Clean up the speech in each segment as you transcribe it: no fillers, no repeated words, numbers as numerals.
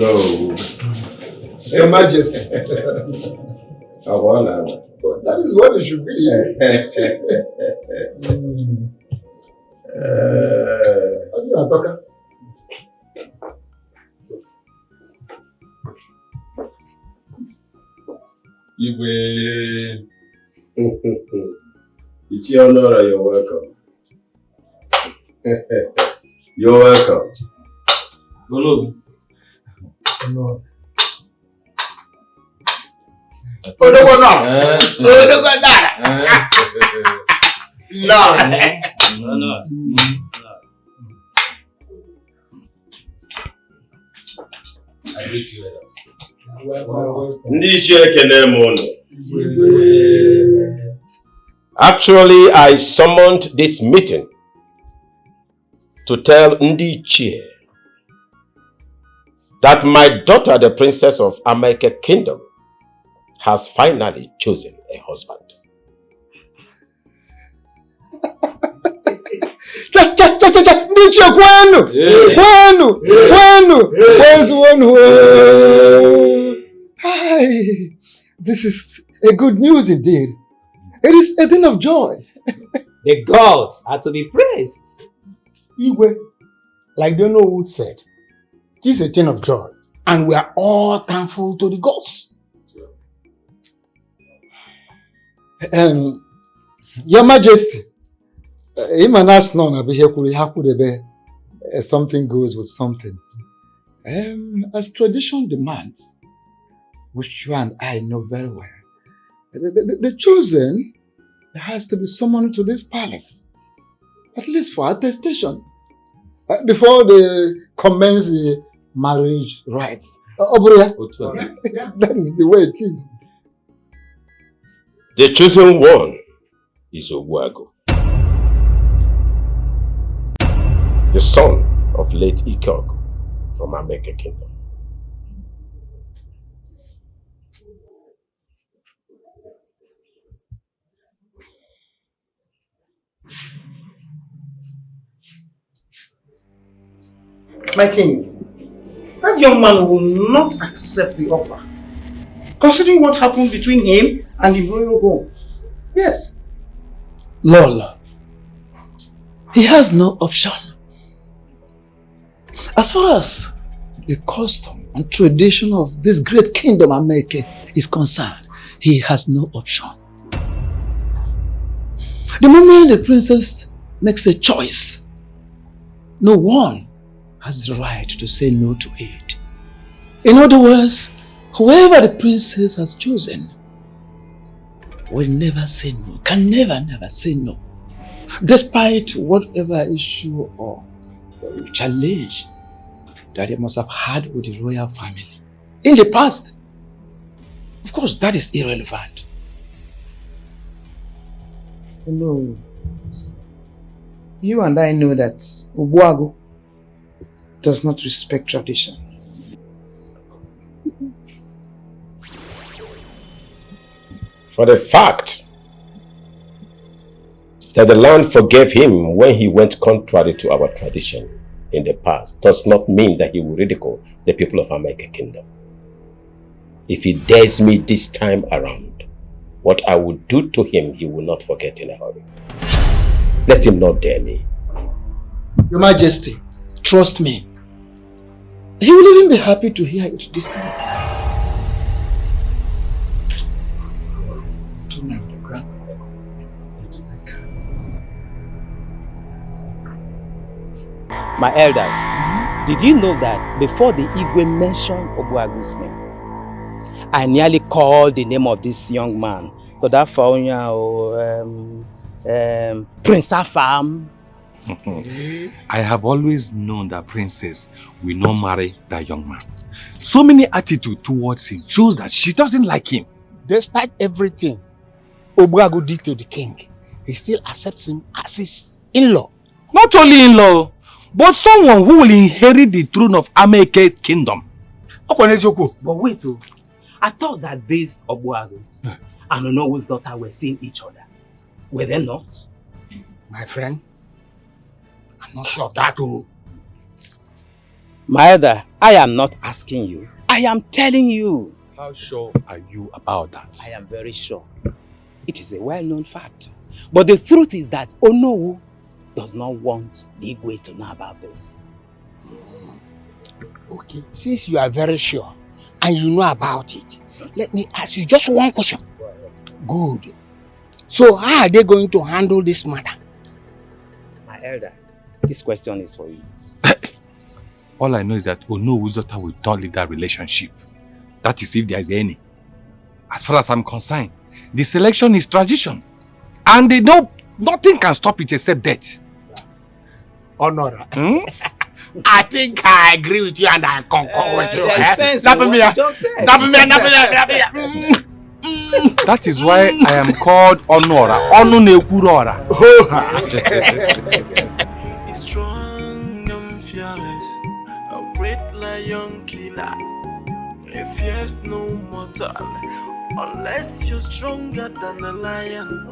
No. Your Majesty. That is what it should be. How do you talk? It's your honor, you're welcome. You're welcome. Hello. No. I greet you, elders. Actually, I summoned this meeting to tell Ndichie that my daughter, the princess of Amaike Kingdom, has finally chosen a husband. Hi, this is a good news indeed. It is a thing of joy. The gods are to be praised. Igwe, like the Nollywood said, it is a thing of joy, and we are all thankful to the gods. Your Majesty, something goes with something. As tradition demands, which you and I know very well, the chosen has to be summoned to this palace, at least for attestation, before they commence the marriage rites. That is the way it is. The chosen one is Obuago, the son of late Ikog from Amaike Kingdom. My king, that young man will not accept the offer, considering what happened between him and the royal home. Yes. Lol, he has no option. As far as the custom and tradition of this great kingdom Amaike is concerned, he has no option. The moment the princess makes a choice, no one has the right to say no to it. In other words, whoever the princess has chosen will never say no, can never say no, despite whatever issue or challenge that they must have had with the royal family in the past. Of course, that is irrelevant. No. You and I know that Obuago does not respect tradition. For the fact that the land forgave him when he went contrary to our tradition in the past does not mean that he will ridicule the people of Amaike Kingdom. If he dares me this time around, what I will do to him, he will not forget in a hurry. Let him not dare me. Your Majesty, trust me. He will even be happy to hear it this time. To me on the ground. My elders, did you know that before the Igwe mentioned Obuagu's name, I nearly called the name of this young man, Kodafaunya or Prince Afam. I have always known that princess will not marry that young man. So many attitude towards him shows that she doesn't like him. Despite everything Obuago did to the king, he still accepts him as his in-law. Not only in-law, but someone who will inherit the throne of Amaike Kingdom. But wait, I thought that this Obuago and Onowo's daughter were seeing each other. Were they not? My friend, I'm not sure of that. My elder, I am not asking you. I am telling you. How sure are you about that? I am very sure. It is a well-known fact. But the truth is that Onowu does not want the Igwe to know about this. Okay, since you are very sure and you know about it, let me ask you just one question. Good. So how are they going to handle this matter? My elder, this question is for you. All I know is that Onowu's daughter will not leave that relationship. That is if there is any. As far as I'm concerned, the selection is tradition. And they know nothing can stop it except death. Honor. I think I agree with you and I concur with you. That is why I am called Honora. Onunekurora. He's strong and fearless, a great lion killer. He fears no mortal, unless you're stronger than a lion.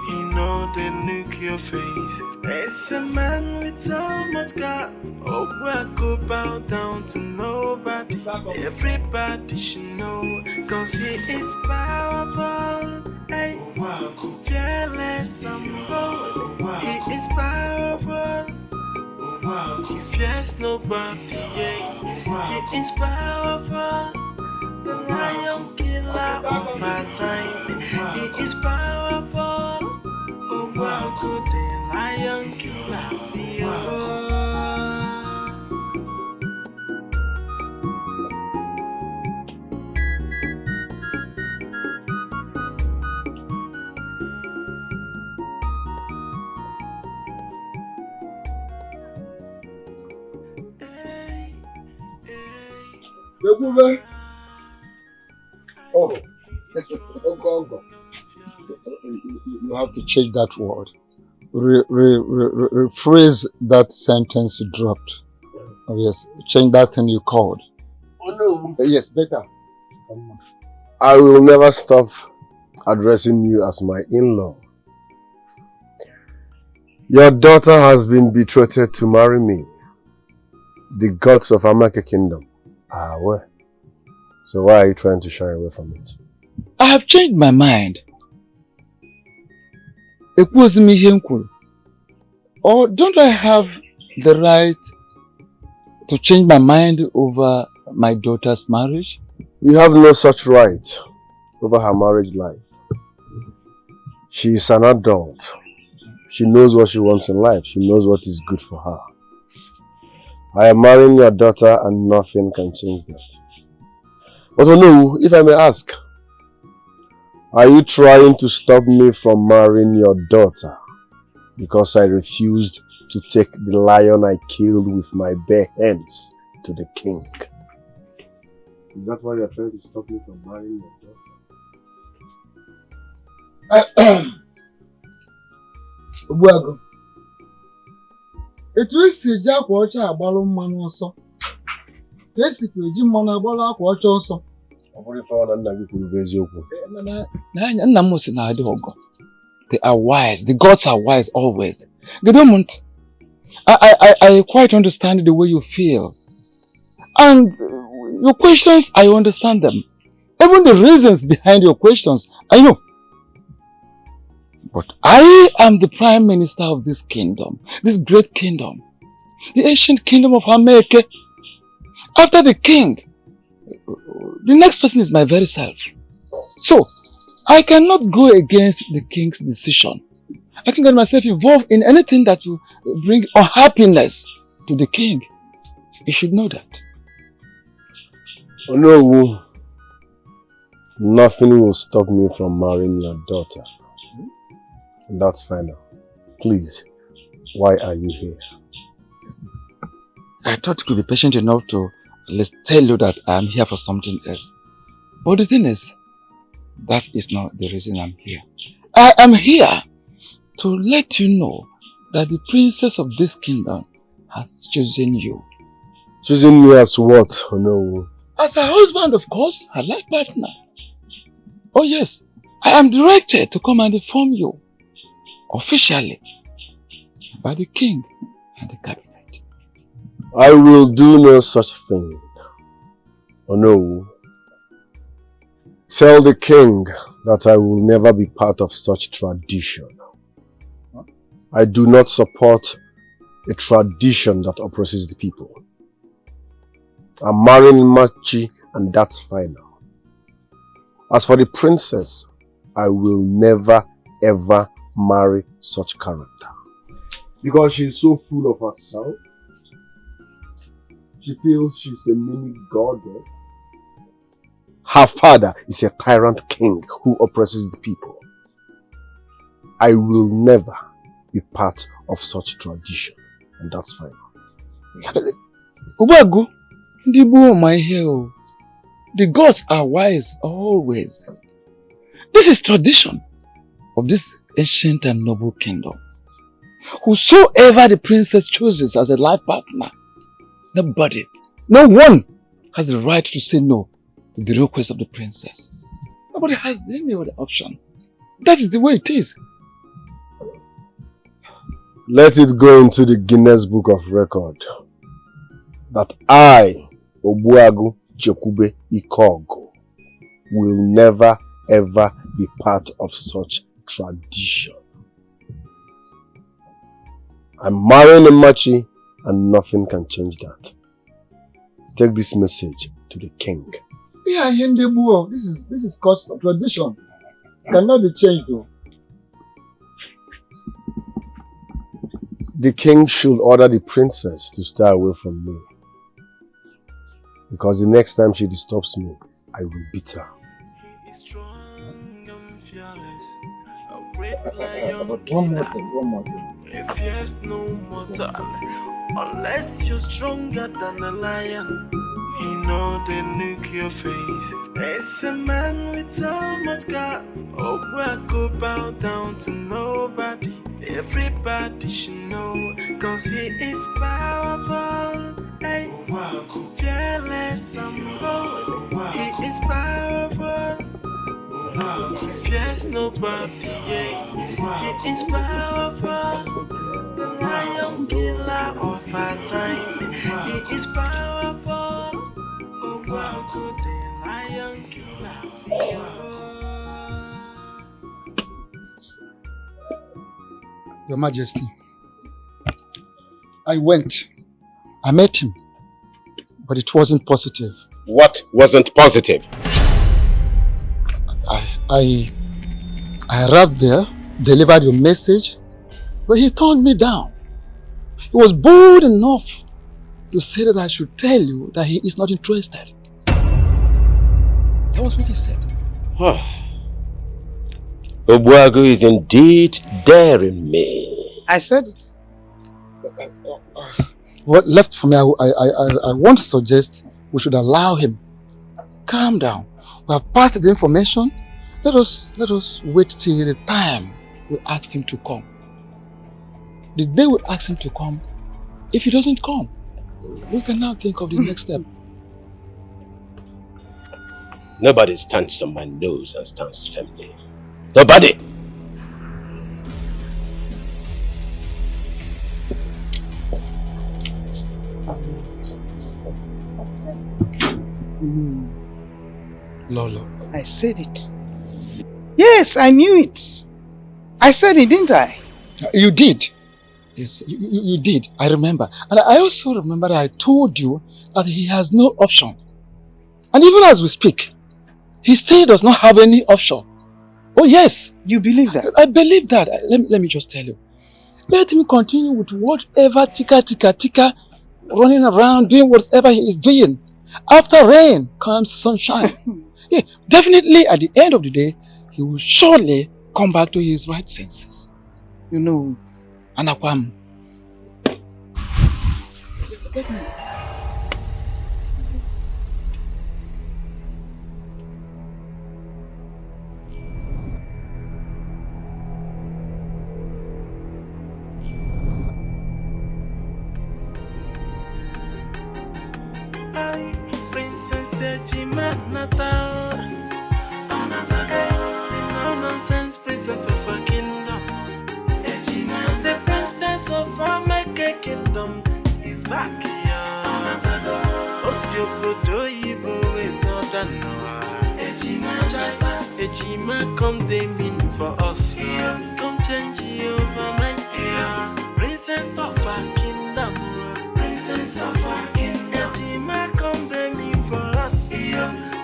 He know they look your face. It's a man with so much guts. Oh, I go bow down to nobody. Everybody should know, cause he is powerful. Hey, fearless and bold. He is powerful. He fears nobody. Yeah. He is powerful. The lion killer of our time. He is powerful. Oh, wow, good the lion killer. Oh, go. You have to change that word. Rephrase that sentence you dropped. Oh, yes, change that thing you called. Oh no. Yes, better. I will never stop addressing you as my in-law. Your daughter has been betrothed to marry me. The gods of Amake Kingdom are aware. So why are you trying to shy away from it? I have changed my mind. Or don't I have the right to change my mind over my daughter's marriage? You have no such right over her marriage life. She is an adult. She knows what she wants in life. She knows what is good for her. I am marrying your daughter and nothing can change that. But Onu, if I may ask, are you trying to stop me from marrying your daughter because I refused to take the lion I killed with my bare hands to the king? Is that why you are trying to stop me from marrying your daughter? Well, it is a jack watcher, a ballon man or so. Basically, Jim Monabala watch also. They are wise. The gods are wise always. I quite understand the way you feel. And your questions, I understand them. Even the reasons behind your questions, I know. But I am the prime minister of this kingdom, this great kingdom, the ancient kingdom of Ameke. After the king, the next person is my very self. So, I cannot go against the king's decision. I can get myself involved in anything that will bring unhappiness to the king. You should know that. Oh no, nothing will stop me from marrying your daughter. And that's final. Please, why are you here? I thought you could be patient enough to let's tell you that I'm here for something else. But the thing is, that is not the reason I'm here. I am here to let you know that the princess of this kingdom has chosen you. Choosing me as what? Oh no. As a husband, of course, a life partner. Oh yes, I am directed to come and inform you officially by the king and the cabinet. I will do no such thing. Oh no. Tell the king that I will never be part of such tradition. I do not support a tradition that oppresses the people. I'm marrying Machi and that's final. As for the princess, I will never ever marry such character. Because she is so full of herself. She feels she's a mini goddess. Her father is a tyrant king who oppresses the people. I will never be part of such tradition. And that's fine. Ubagu, the gods are wise always. This is tradition of this ancient and noble kingdom. Whosoever the princess chooses as a life partner, nobody, no one has the right to say no to the request of the princess. Nobody has any other option. That is the way it is. Let it go into the Guinness Book of Record that I, Obuagu Chekube Ikogo, will never ever be part of such tradition. I'm marrying a Machi and nothing can change that. Take this message to the king. Yeah, this is custom, tradition. Cannot be changed though. The king should order the princess to stay away from me. Because the next time she disturbs me, I will beat her. He is strong and fearless, a great lion. One more thing. He fears no mortal, unless you're stronger than a lion. He know they look your face. It's a man with so much guts. Oh, I go bow down to nobody. Everybody should know, cause he is powerful. Hey, fearless and bold. He is powerful. He fears nobody. Yeah. He is powerful. The lion killer of our time. He is powerful. Oh, wow, good the lion killer. Your Majesty, I went. I met him, but it wasn't positive. What wasn't positive? I arrived there, delivered your message, but he turned me down. He was bold enough to say that I should tell you that he is not interested. That was what he said. Obuagu is indeed daring me. I said it. What left for me, I want to suggest we should allow him. Calm down. We have passed the information. Let us wait till the time we asked him to come. The day we ask him to come, if he doesn't come, we can now think of the next step. Nobody stands on my nose and stands firmly. Nobody! Lolo. I said it. Yes, I knew it. I said it, didn't I? You did. Yes, you did. I remember. And I also remember that I told you that he has no option. And even as we speak, he still does not have any option. Oh yes. You believe that? I believe that. Let me just tell you. Let him continue with whatever tika running around doing whatever he is doing. After rain comes sunshine. Yeah, definitely at the end of the day, he will surely come back to his right senses. You know, Anakwam. Let me. Princess Ejima Natal, another girl, the no nonsense princess of a kingdom. Ejima, the princess of a Mecca kingdom, is back here. Osio bodo yibo weto danoa. Ejima come they mean for us. Come change you overnight. Princess of our kingdom. Princess of our kingdom. Ejima come they mean for us.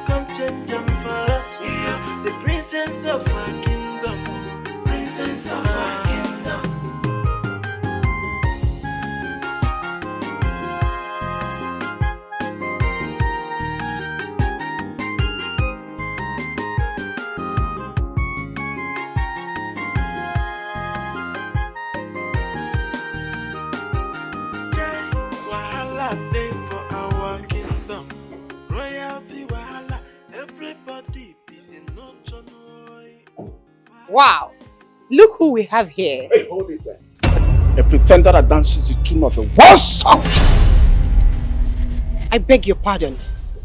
Come change them for us. The princess of our kingdom. Princess of our kingdom. Wow, look who we have here. Hey, hold it there. A pretender that dances the tune of a waltz. I beg your pardon.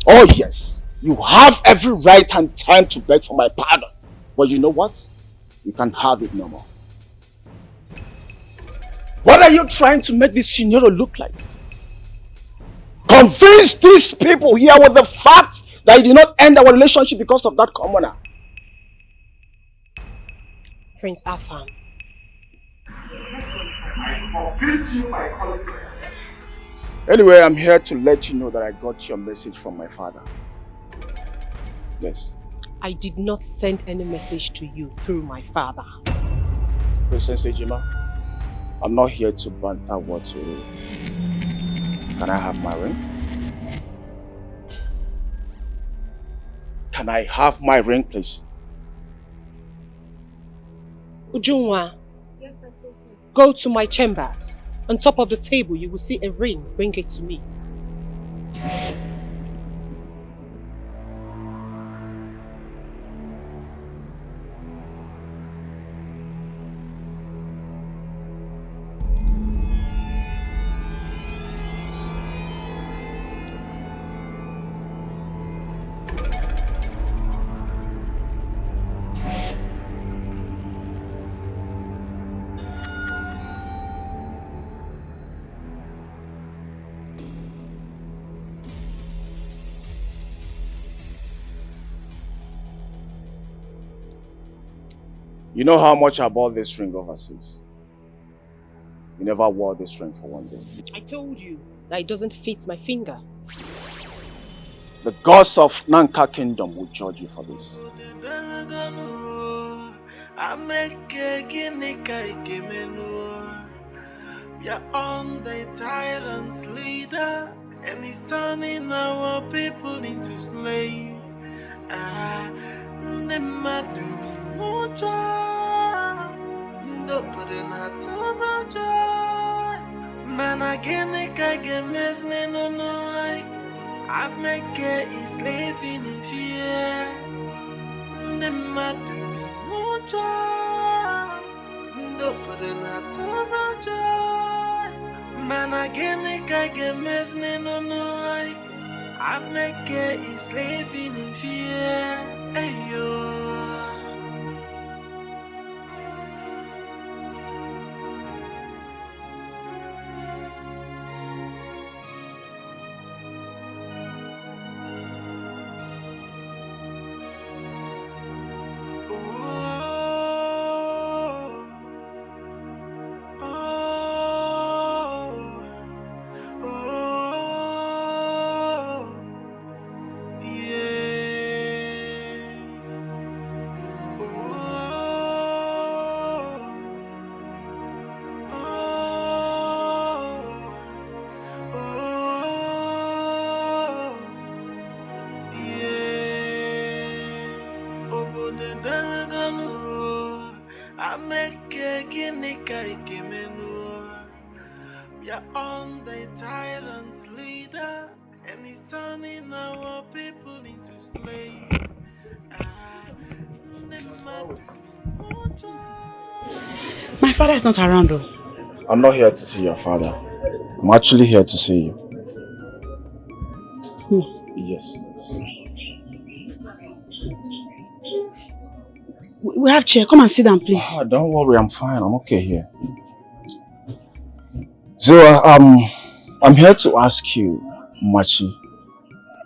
Oh yes, you have every right and time to beg for my pardon. But you know what? You can't have it no more. What are you trying to make this Signoro look like? Convince these people here with the fact that you did not end our relationship because of that commoner. Prince Afam. I forbid you my calling. Anyway, I'm here to let you know that I got your message from my father. Yes. I did not send any message to you through my father. Princess Ejima, I'm not here to banter words with you. Can I have my ring? Can I have my ring, please? Ujunwa, go to my chambers. On top of the table, you will see a ring. Bring it to me. You know how much I bought this ring overseas? You never wore this ring for one day. I told you that it doesn't fit my finger. The gods of Nanka Kingdom will judge you for this. We are on the tyrant's leader, and he's turning our people into slaves. The madu no joy, no putting our toes of joy. Man, again, I get messing no no. I make it living in fear. The madu no joy, no putting our toes of joy. Man, again, I get messing no no. I make it living in fear. Ayo. We are on the tyrant's leader, and he's turning our people into slaves. My father is not around though. I'm not here to see your father. I'm actually here to see you. Yes. We have chair. Come and sit down, please. Don't worry, I'm fine. I'm okay here. So, I'm here to ask you, Machi,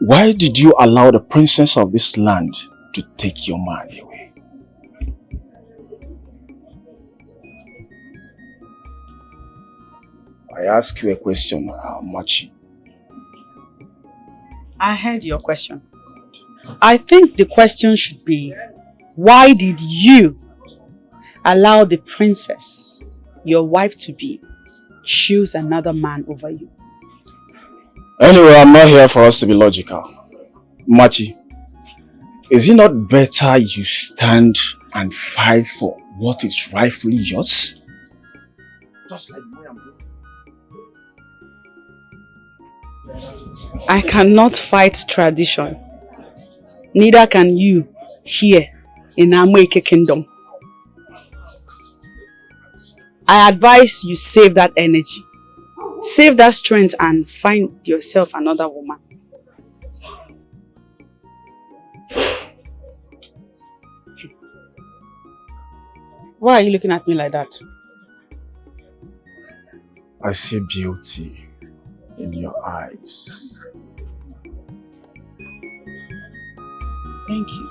Why did you allow the princess of this land to take your man away? I ask you a question, Machi. I heard your question. I think the question should be, why did you allow the princess, your wife to be, choose another man over you? Anyway, I'm not here for us to be logical. Machi, is it not better you stand and fight for what is rightfully yours? Just like the way I'm doing. I cannot fight tradition. Neither can you here in Amweke Kingdom. I advise you save that energy. Save that strength and find yourself another woman. Why are you looking at me like that? I see beauty in your eyes. Thank you.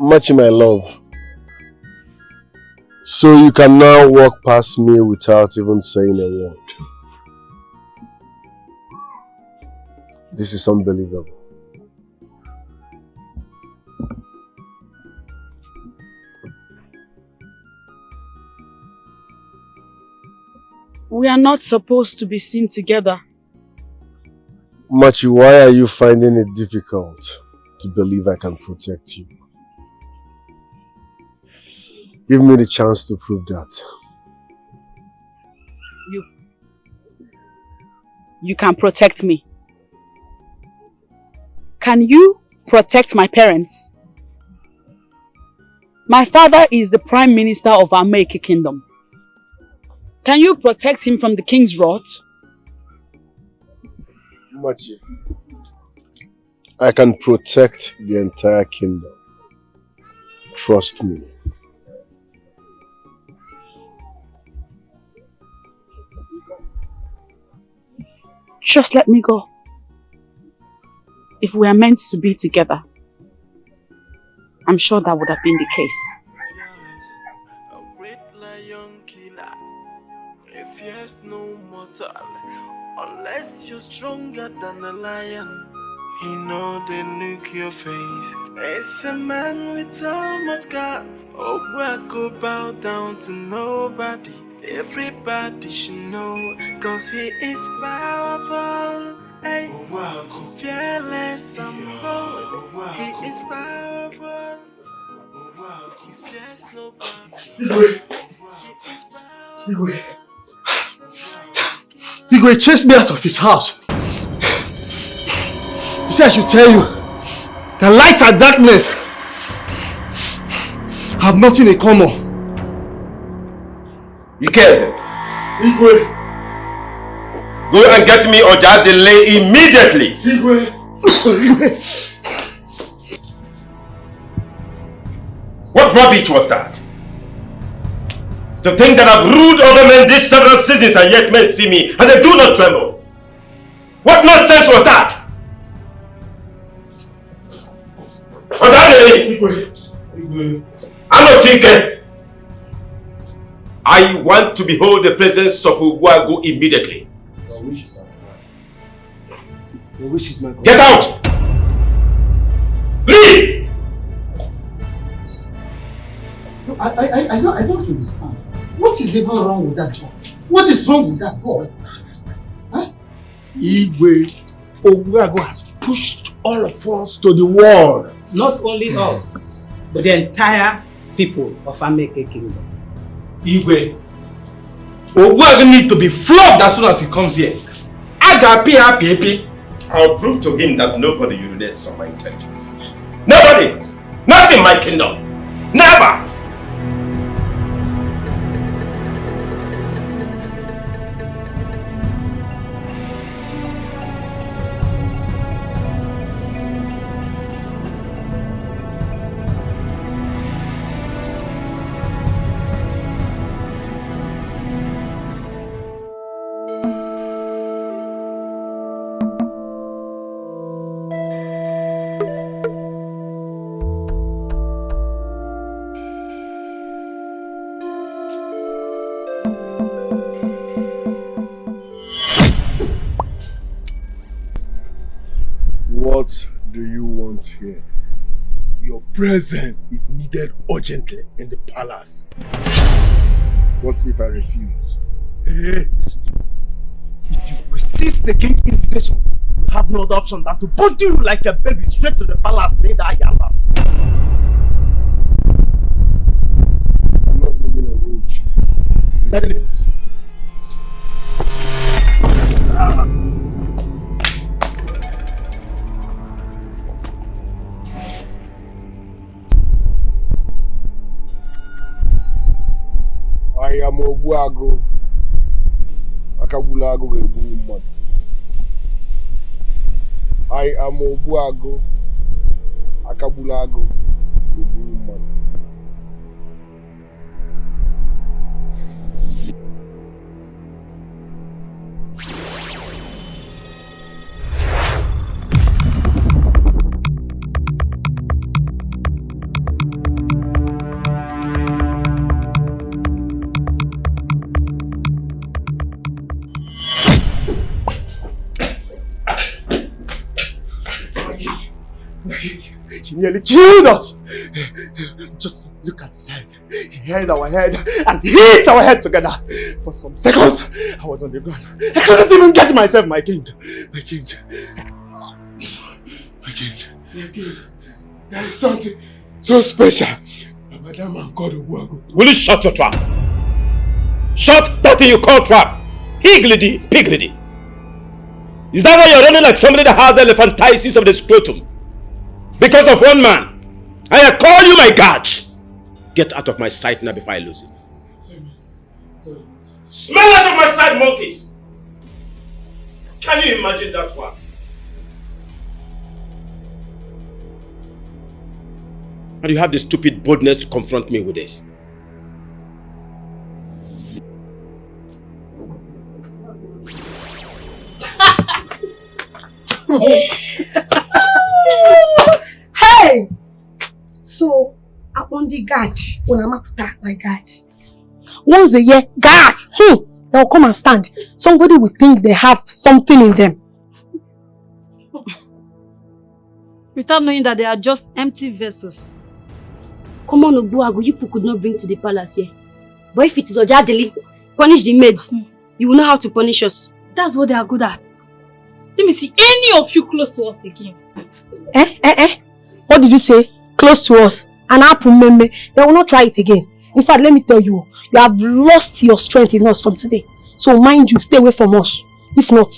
Machi, my love. So you can now walk past me without even saying a word. This is unbelievable. We are not supposed to be seen together. Machi, why are you finding it difficult to believe I can protect you? Give me the chance to prove that. You can protect me. Can you protect my parents? My father is the Prime Minister of Amweke Kingdom. Can you protect him from the king's wrath? Machi, I can protect the entire kingdom. Trust me. Just let me go. If we are meant to be together, I'm sure that would have been the case. A great lion killer. If there's no mortal, unless you're stronger than a lion, he know they look your face. It's a man with so much guts. Oh, I go bow down to nobody. Everybody should know, cause he is powerful. Hey, fearless and bold. He is powerful. He fears nobody. Igwe chased me out of his house. He said I should tell you that light and darkness have nothing in common. You care? Igwe! Go and get me Oja Delay immediately! Igwe! What rubbish was that? To think that I've ruled over men these several seasons and yet men see me and they do not tremble. What nonsense was that? I'm not thinking. I want to behold the presence of Uwagu immediately. Your wish is my Your wish is my God. Get out! Leave! No, I don't understand. What is even wrong with that boy? What is wrong with that boy? Huh? Igwe, Uwagu has pushed all of us to the wall. Not only us, but the entire people of Amweke Kingdom. Igwe, Uwagu need to be flogged as soon as he comes here. I'll prove to him that nobody urinates on my intelligence. Nobody! Not in my kingdom! Never! What do you want here? Your presence is needed urgently in the palace. What if I refuse? Hey, if you resist the king's invitation, you have no other option than to bundle you like a baby straight to the palace. I'm not moving an inch. I am Obuago. Akabulago Gebu. I am Obuago. Akabulago Gebu. He nearly killed us. Just look at his head. He held our head and hit our head together. For some seconds, I was on the ground. I couldn't even get myself, my king. My king. My king. My king. There is something so special about that man called Obuago. Will you shut your trap? Shut that thing you call trap! Higgledy piggledy! Is that why you're running like somebody that has elephantiasis of the scrotum? Because of one man. I call you my guards. Get out of my sight now before I lose it. Sorry. Smell out of my sight, monkeys! Can you imagine that one? And you have the stupid boldness to confront me with this. Hey! So, I'm on the guard when I'm after my guard. Once a year, guards, they'll come and stand. Somebody will think they have something in them. Without knowing that they are just empty vessels. Come on, Obuago, you people could not bring to the palace here. But if it is Ojadeli, punish the maids. You will know how to punish us. That's what they are good at. Let me see any of you close to us again. What did you say? Close to us. An apple meme. They will not try it again. In fact, let me tell you, you have lost your strength in us from today. So mind you, stay away from us. If not,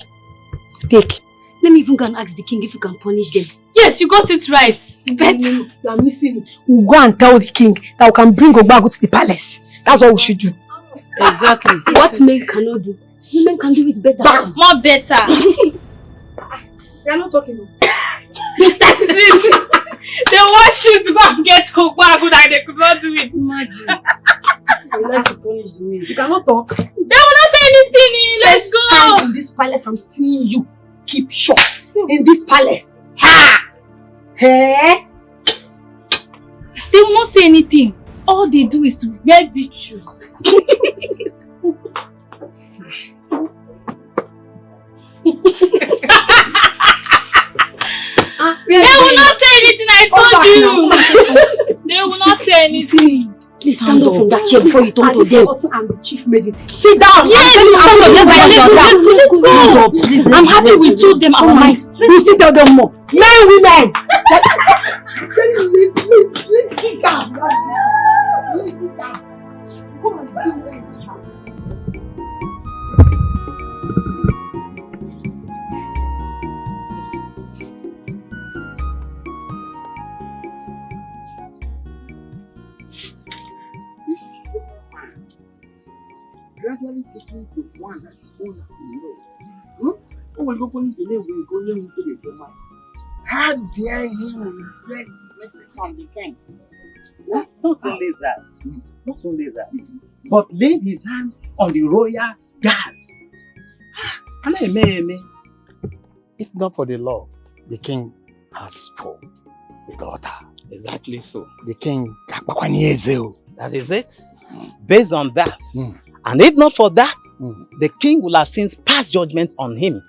take. Let me even go and ask the king if you can punish them. Yes, you got it right. Better. You are missing it. We'll go and tell the king that we can bring Obuago to the palace. That's what we should do. Exactly. What men cannot do, women can do it better. More better. They are not talking. That's it. They want you to go and get Obuago that they could not do it. Imagine. I would like to punish the men. You cannot talk. They will not say anything. Let's go. Time in this palace, I'm seeing you keep short in this palace. Ha! Hey! They will not say anything. All they do is to wear big shoes. They will not say anything, I told you. They will not say anything. Please stand up from that chair before you turn to them. I'm the chief maiden. Sit down! Yes, let's go. I'm happy we told them our mind. You sit down them more. Men, women! Let's kick out. Let's kick out. Come on, married to one that is older than you. Who will go to the name we go into the man? How dare him reject the message from the king? That's not only that. Not only that. But laid his hands on the royal gas. If not for the law, the king has for the daughter. Exactly so. The king, that is it. Based on that, and if not for that, the king will have since passed judgment on him,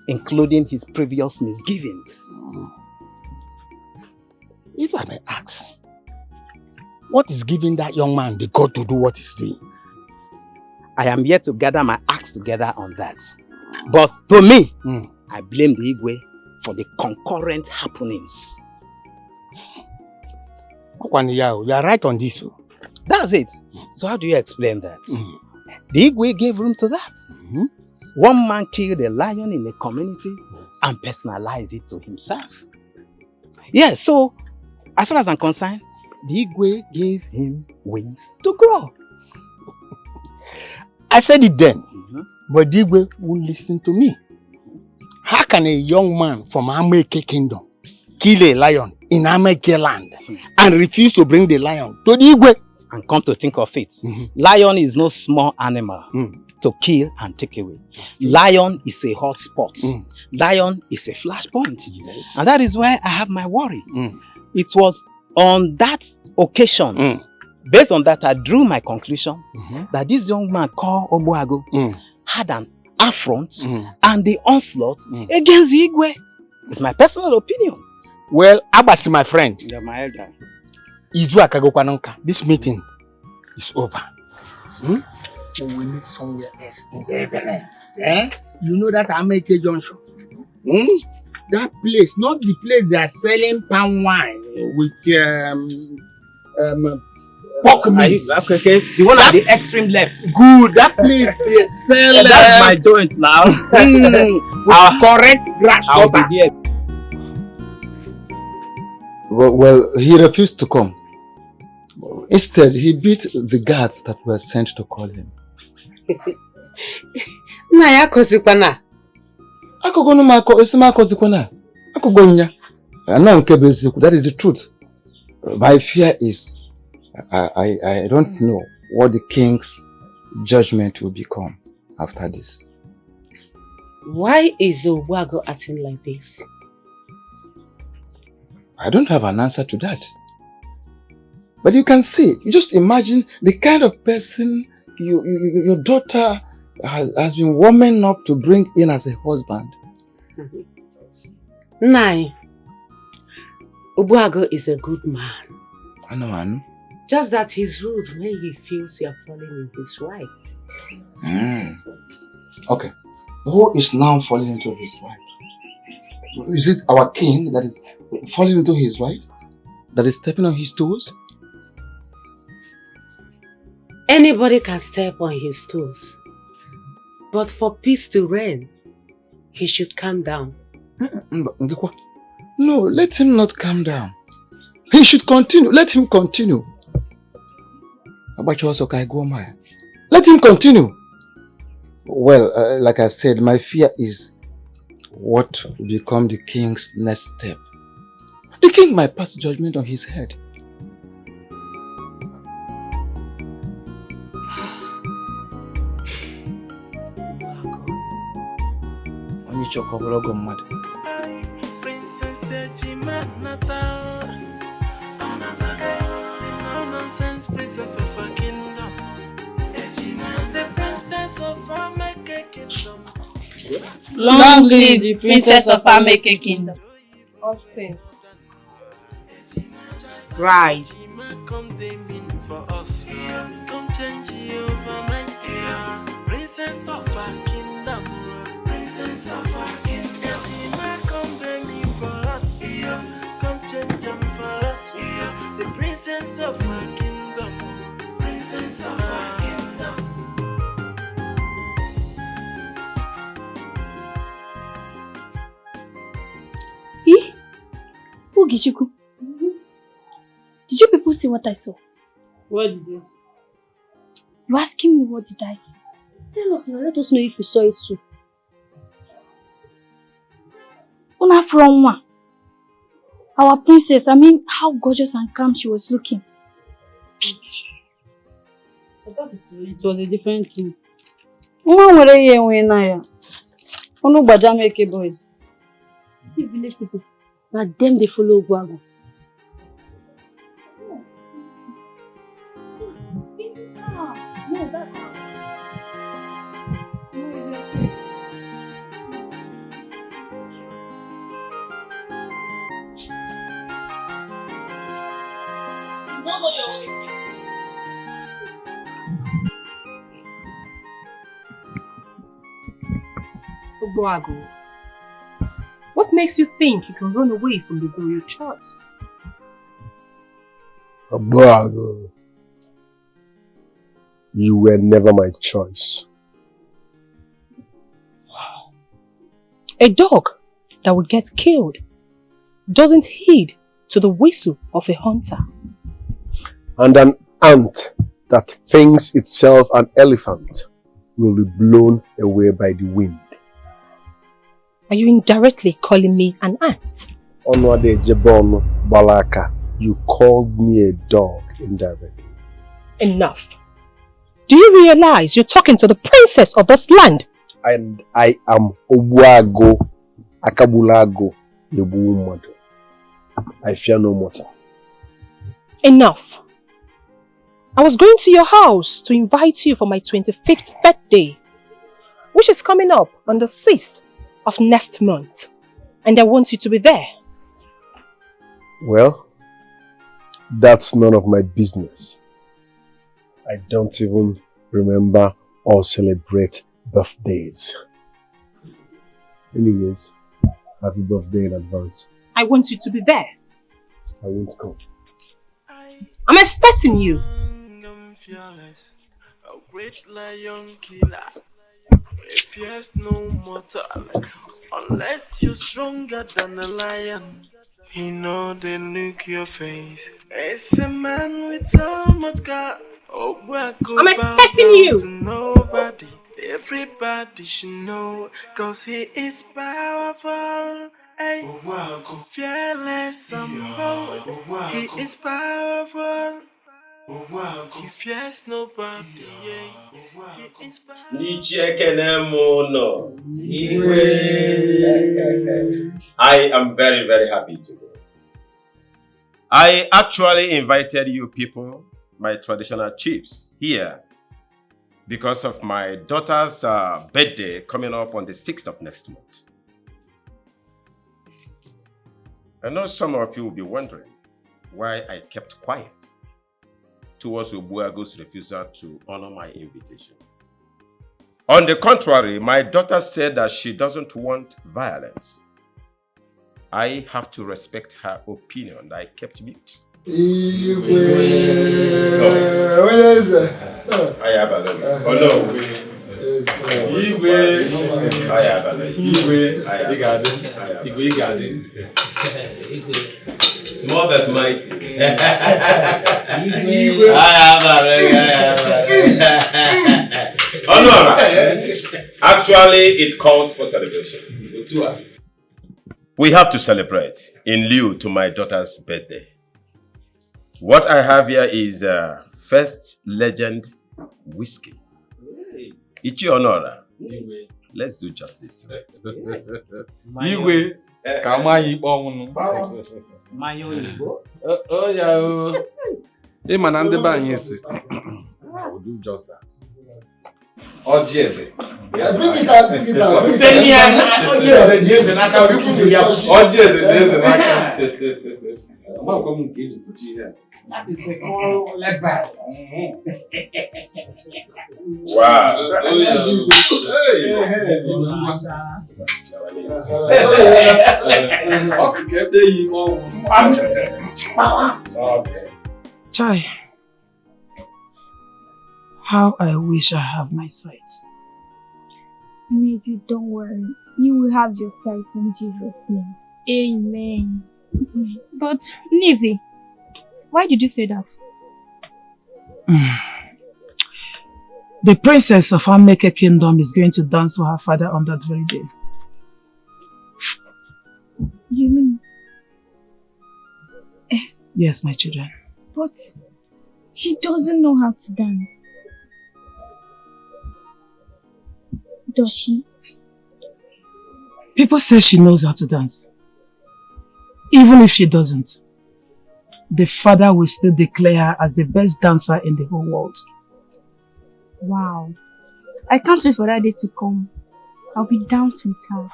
including his previous misgivings. If I may ask, what is giving that young man the God to do what he's doing? I am yet to gather my acts together on that. But to me, I blame the Igwe for the concurrent happenings. You are right on this. That's it. So how do you explain that? The Igwe gave room to that. One man killed a lion in a community and personalized it to himself. Yes, so as far as I'm concerned, the Igwe gave him wings to grow. I said it then, but the Igwe won't listen to me. How can a young man from Ameke Kingdom kill a lion in Ameke land and refuse to bring the lion to the Igwe? And come to think of it, lion is no small animal to kill and take away. Lion is a hot spot. Lion is a flashpoint. Yes. And that is where I have my worry. It was on that occasion, based on that, I drew my conclusion that this young man called Obuago had an affront and the onslaught against the Igwe. It's my personal opinion. Well, Abasi, my friend. You're my elder. This meeting is over. We meet somewhere else in heaven. You know that Ameke Junction? That place, not the place they are selling palm wine with pork meat. Okay. The one at the extreme left. Good. That place they sell. That's my joint now. Our correct grasshopper. Well, he refused to come. Instead, he beat the guards that were sent to call him. That is the truth. My fear is, I don't know what the king's judgment will become after this. Why is Obuago acting like this? I don't have an answer to that. But you can see, you just imagine the kind of person your daughter has been warming up to bring in as a husband. Nai, Obuago is a good man. I know. Just that he's rude when he feels you are falling in his right. Okay. Who is now falling into his right? Is it our king that is falling into his right? That is stepping on his toes? Anybody can step on his toes. But for peace to reign, he should calm down. No, let him not calm down. He should continue. Let him continue. Let him continue. Well, like I said, my fear is what will become the king's next step. The king might pass judgment on his head. Princess Ejima Nata, another girl, no nonsense princess of a kingdom. Ejima, the princess of Ameke Kingdom. Long live the princess of Ameke Kingdom. Upstairs. Rise. Come they mean for us. Come change over my tear. Princess of a kingdom. Princess of a kingdom. Come they mean for us. Come change them for us. The princess of a kingdom. Princess of a kingdom. Ogichuku, did you people see what I saw? What did you? You're asking me what did I see? Tell us now, let us know if you saw it too. Una from one. Our princess, I mean, how gorgeous and calm she was looking. I thought it was a different thing. Boys. See village people. Now them they follow Ogbuagu. No, that's not. Ogbuagu, what makes you think you can run away from the girl you chose? Ogbuagu, you were never my choice. A dog that would get killed doesn't heed to the whistle of a hunter. And an ant that thinks itself an elephant will be blown away by the wind. Are you indirectly calling me an ant? Onwade Jebon Balaka, you called me a dog indirectly. Enough. Do you realize you're talking to the princess of this land? And I am Ogbuagu Akabulago Yebuumadu. I fear no mortal. Enough. I was going to your house to invite you for my 25th birthday, which is coming up on the 6th of next month, and I want you to be there. Well, that's none of my business. I don't even remember or celebrate birthdays. Anyways, happy birthday in advance. I want you to be there. I won't come. I'm expecting you. Fearless, a great lion killer. Fears no mortal, unless you're stronger than a lion. He know they look your face. It's a man with so much guts. Oh, I'm expecting you. To nobody, everybody should know, cause he is powerful. Hey, fearless and bold. He is powerful. He fears nobody. He is powerful. I am very, very happy today. I actually invited you people, my traditional chiefs, here because of my daughter's birthday coming up on the 6th of next month. I know some of you will be wondering why I kept quiet towards Ogbuagu's refusal to honor my invitation. On the contrary, my daughter said that she doesn't want violence. I have to respect her opinion. I kept mute. I have a level. Oh no. I have a level. Small but mighty. Oh no. Actually, it calls for celebration. We have to celebrate in lieu to my daughter's birthday. What I have here is First Legend Whiskey. Ichi Honora. Let's do justice. Iwe, kamayi bonu. Oh yeah. Hey man, I'm the banyesi. I will do just that. Oh Jesse. Bring it out, bring it out. Chai, how I wish I have my sight. Maisie, don't worry. You will have your sight in Jesus' name. Amen. But, Nivy, why did you say that? The princess of Ameke Kingdom is going to dance for her father on that very day. You mean? Yes, my children. But she doesn't know how to dance. Does she? People say she knows how to dance. Even if she doesn't, the father will still declare her as the best dancer in the whole world. Wow. I can't wait for that day to come. I'll be dancing with her.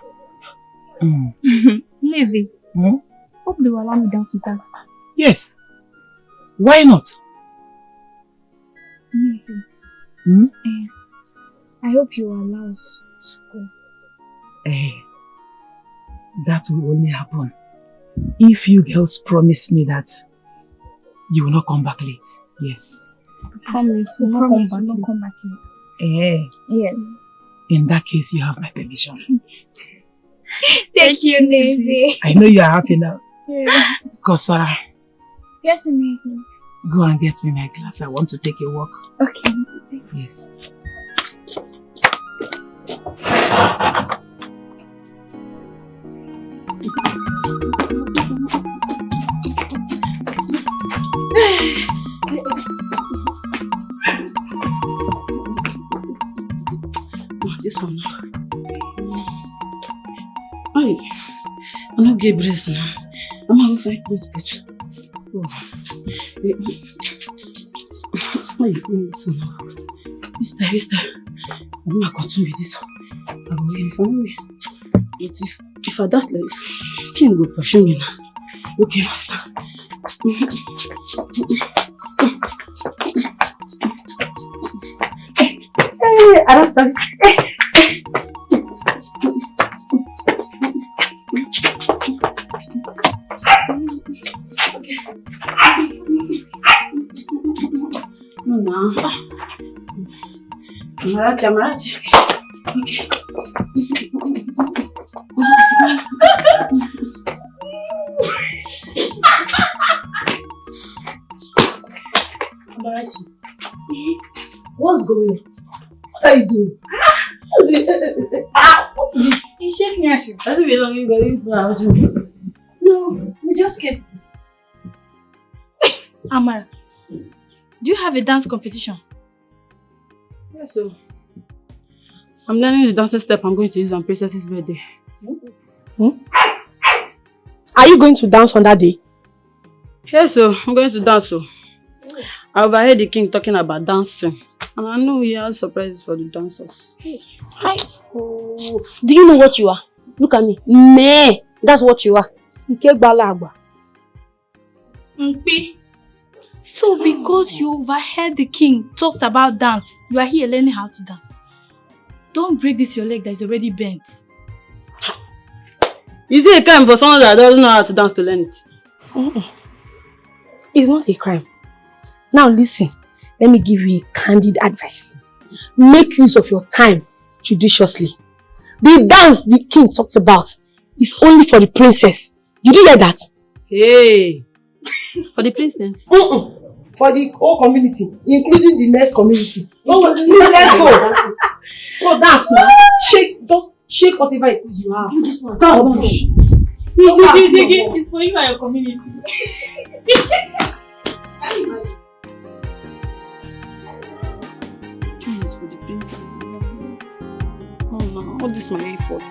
Lazy. Hope they will allow me to dance with her. Yes. Why not? Lazy. I hope you will allow us to go. That will only happen if you girls promise me that you will not come back late. Yes. Promise. We'll not come back late. Yes. In that case, you have my permission. Thank you, Lazy. I know you are happy now. Yeah. Kosara, Yes, amazing. go and get me my glass. I want to take a walk. Okay. Yes. This one. I don't get breast now. I'm going to find clothes, but why you doing this one? Mister, I'm going to continue with this. I will wait for me. But if I dance like this, King will pursue me now. Okay, master. Hey, I don't stop. No. Marachi. Okay. Marachi. What's going on? What are you doing? What is it? You shake me, Ashu. Doesn't belong in going. No, we just came. Amara, do you have a dance competition? Yes, so I'm learning the dancing step I'm going to use on Princess's birthday. Are you going to dance on that day? Yes, so I'm going to dance. So I overheard the king talking about dancing, and I know he has surprises for the dancers. Hi. Oh, do you know what you are? Look at me. Meh. That's what you are. Mpi. So because you overheard the king talked about dance, you are here learning how to dance. Don't break this your leg that is already bent. Is it a crime for someone that doesn't know how to dance to learn it? It's not a crime. Now listen, let me give you a candid advice. Make use of your time judiciously. The dance the king talked about is only for the princess. Did you hear that? Hey! For the princess? For the whole community, including the next community. No, please let's go. So dance now. Just shake whatever it is you have. Do this one. Come. It's for you and your community. Choose for the princess. Oh no, all this my fault.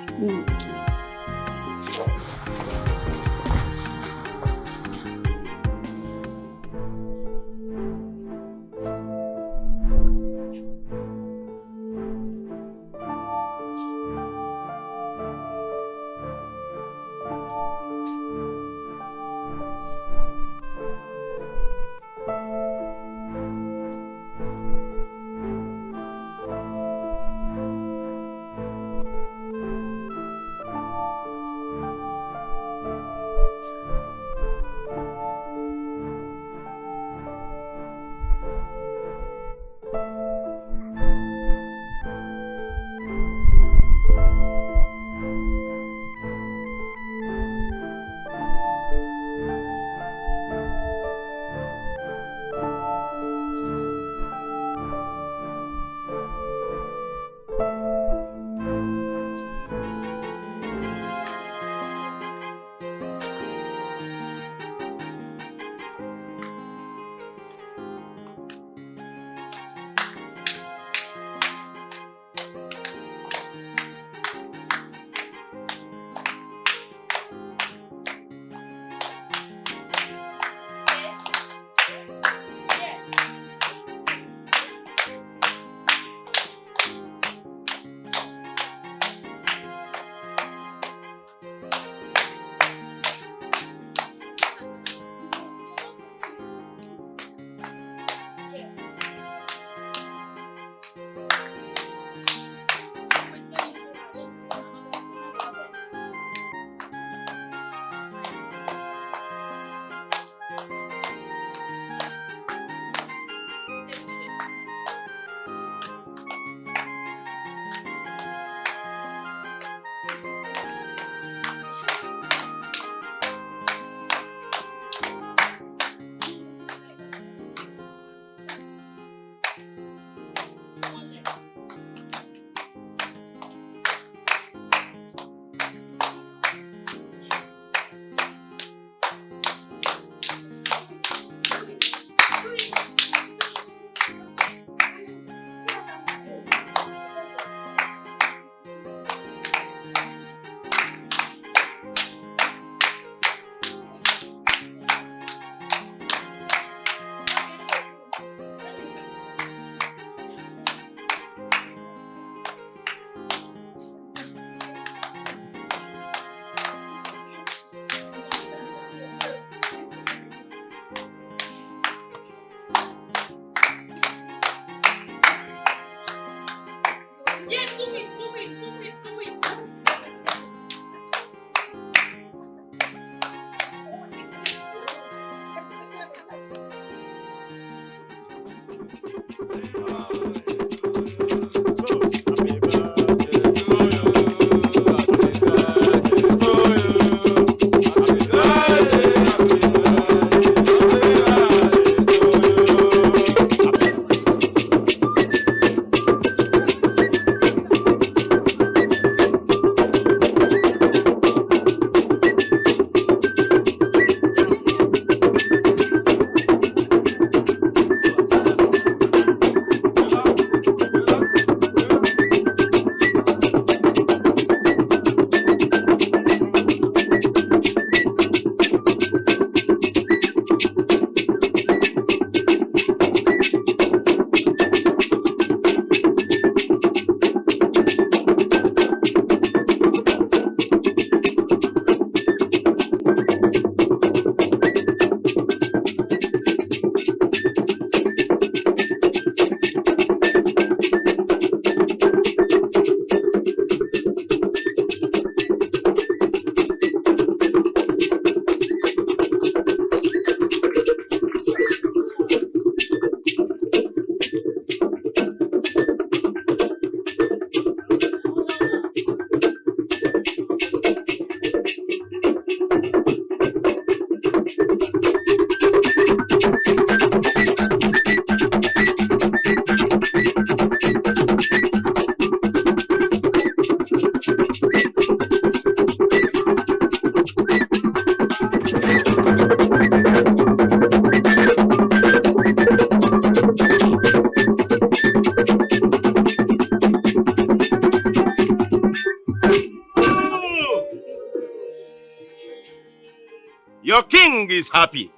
Your king is happy.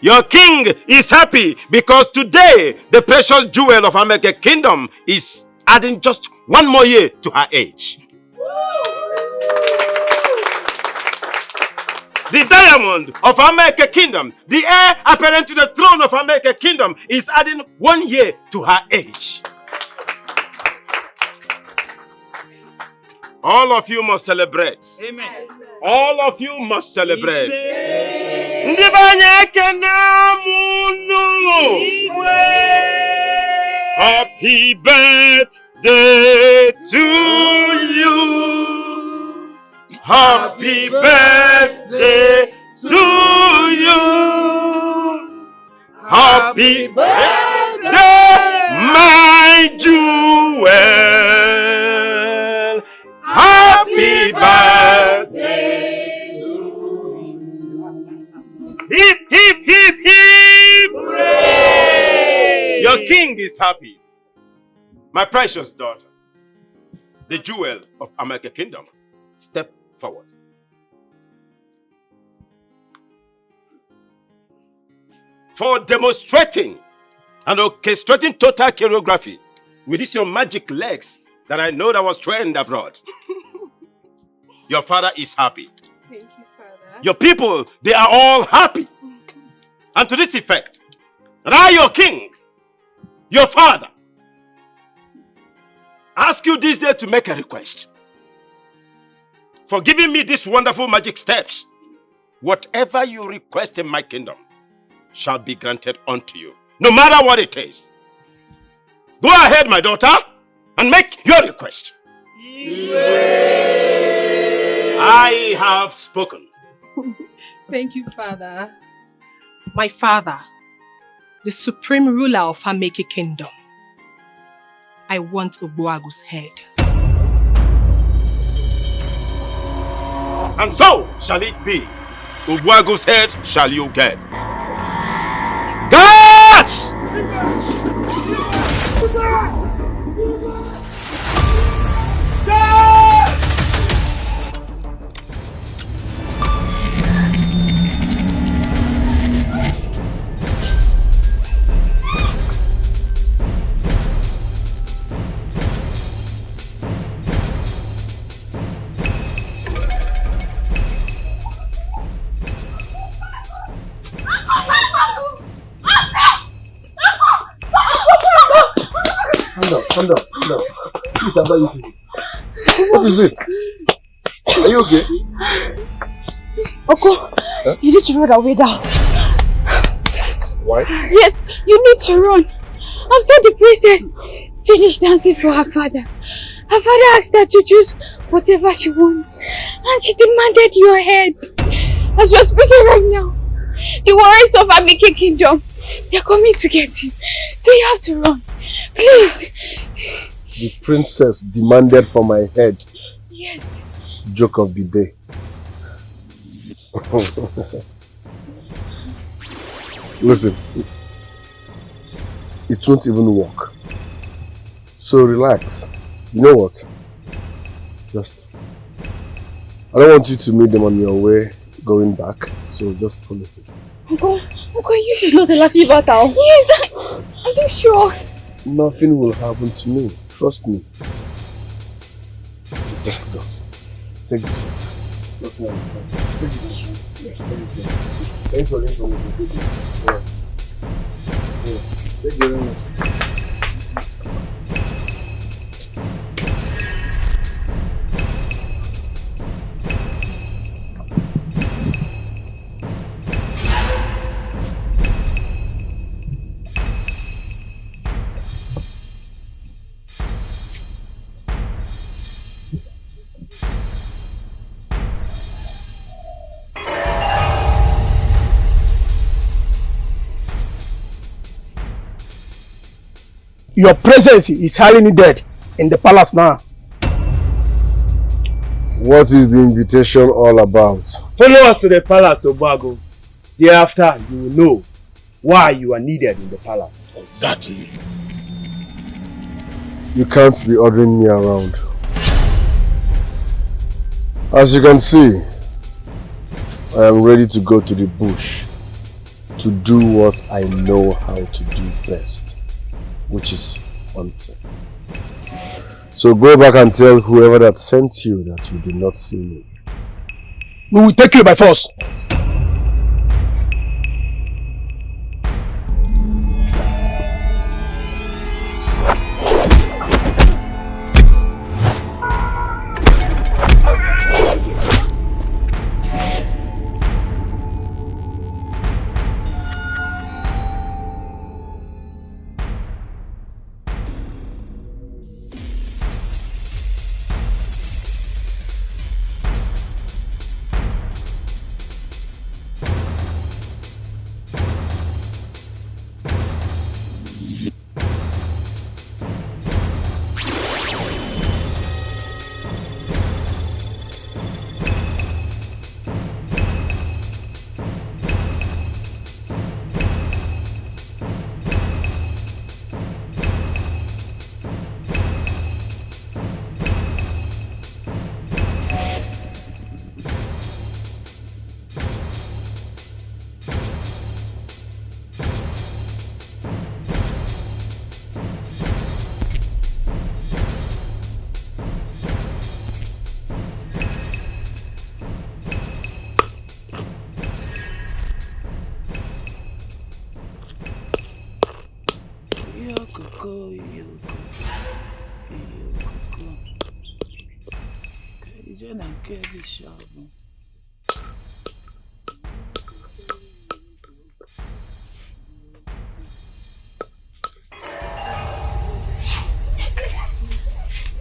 Your king is happy because today the precious jewel of America Kingdom is adding just 1 more year to her age. The diamond of America Kingdom, the heir apparent to the throne of America Kingdom, is adding 1 year to her age. All of you must celebrate. Amen. All of you must celebrate. Happy birthday to you. Happy birthday to you. Happy birthday, my jewel. Happy birthday to you. Hip, hip, hip, hip. Hooray! Your king is happy. My precious daughter, the jewel of America Kingdom, step forward. For demonstrating and orchestrating total choreography with these your magic legs that I know that was trained abroad. Your father is happy. Thank you, Father. Your people, they are all happy. And to this effect, that I, your king, your father, ask you this day to make a request. For giving me these wonderful magic steps, whatever you request in my kingdom shall be granted unto you, no matter what it is. Go ahead, my daughter, and make your request. I have spoken. Thank you, Father. My father, the supreme ruler of Hameke Kingdom, I want Ogbuagu's head. And so shall it be. Ogbuagu's head shall you get. Guards! Calm down. Please, I'm not you. What is it? Are you okay? Oko, you need to run away now. Why? Yes, you need to run. After the princess finished dancing for her father, her father asked her to choose whatever she wants. And she demanded your head. As we're speaking right now, the warriors of Hameke Kingdom, they're coming to get you. So you have to run. Please. The princess demanded for my head. Yes. Joke of the day. Listen, it won't even work. So relax. You know what? I don't want you to meet them on your way going back. So just follow me. Uncle, you should not laugh about that. Yes, are you sure? Nothing will happen to me. Trust me. Just go. Take it. Nothing will happen. Take it. Thanks for letting me do this. Thank you very much. Your presence is highly needed in the palace now. What is the invitation all about? Follow us to the palace, Ogbuagu. Thereafter, you will know why you are needed in the palace. Exactly. You can't be ordering me around. As you can see, I am ready to go to the bush to do what I know how to do best, which is hunting. So go back and tell whoever that sent you that you did not see me. We will take you by force.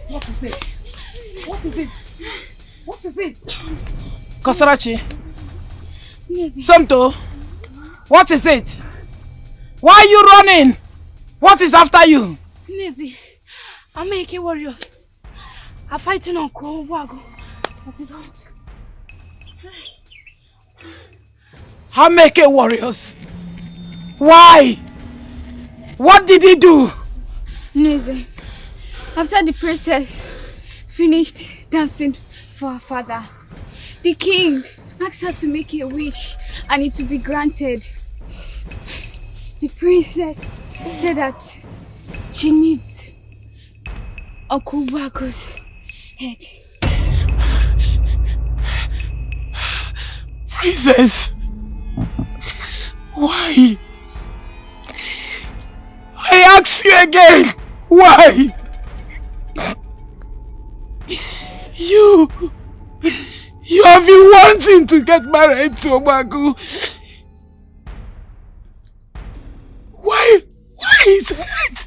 What is it? What is it? What is it? Kosarachi. Somto. What is it? Why are you running? What is after you? Nizi, I'm making warriors. I'm fighting on Wago. Hameke warriors. Why? What did he do? Nizi, after the princess finished dancing for her father, the king asked her to make a wish and it to be granted. The princess said that she needs Uncle Wago's head. Princess! Why? I ask you again! Why? You have been wanting to get married to Obagu. Why his head?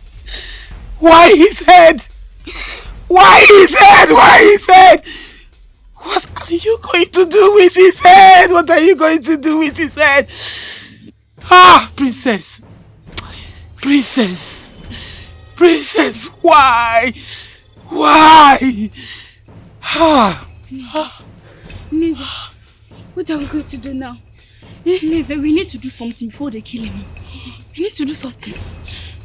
Why his head? Why his head? Why his head? What are you going to do with his head? What are you going to do with his head? Ah, princess. Princess. Princess, why? Why? Ah. Nizi, what are we going to do now? Nizi, we need to do something before they kill him. We need to do something.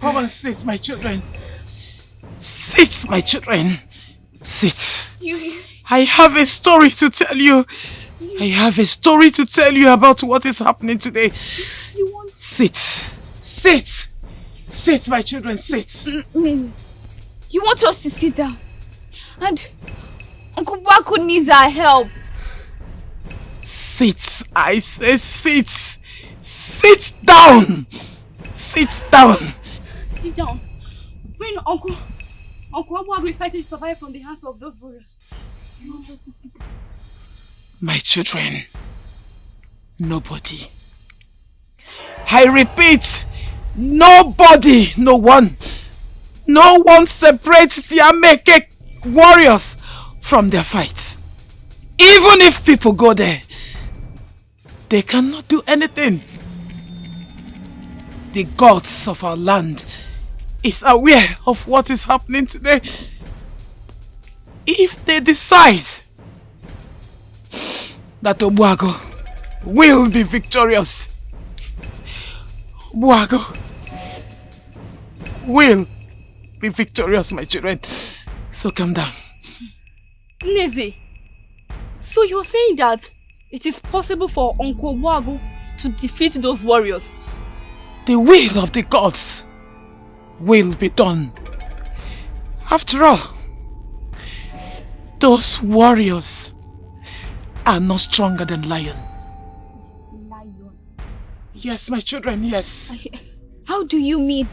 Come and sit, my children. Sit, my children. Sit. I have a story to tell you. I have a story to tell you about what is happening today. Sit. Sit. Sit, my children, sit. You want us to sit down? And Uncle Baku needs our help. Sit. I say sit. Sit down. Sit down. Sit down. When Uncle Abu is fighting to survive from the hands of those warriors, you want us to sit down? My children, nobody. I repeat, nobody, no one separates the Ameke warriors from their fight. Even if people go there, they cannot do anything. The gods of our land is aware of what is happening today. If they decide that Obuago will be victorious, Obuago will be victorious, my children. So calm down. Nizi, so you're saying that it is possible for Uncle Obuagu to defeat those warriors. The will of the gods will be done. After all, those warriors are not stronger than lion. Lion? Yes, my children, yes. How do you mean?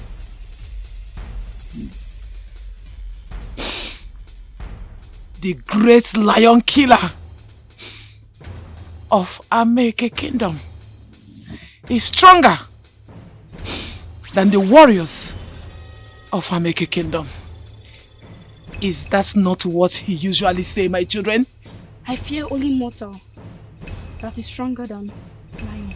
The great lion killer of Ameke Kingdom is stronger than the warriors of Ameke Kingdom. Is that not what he usually say, my children? I fear only mortal that is stronger than lion.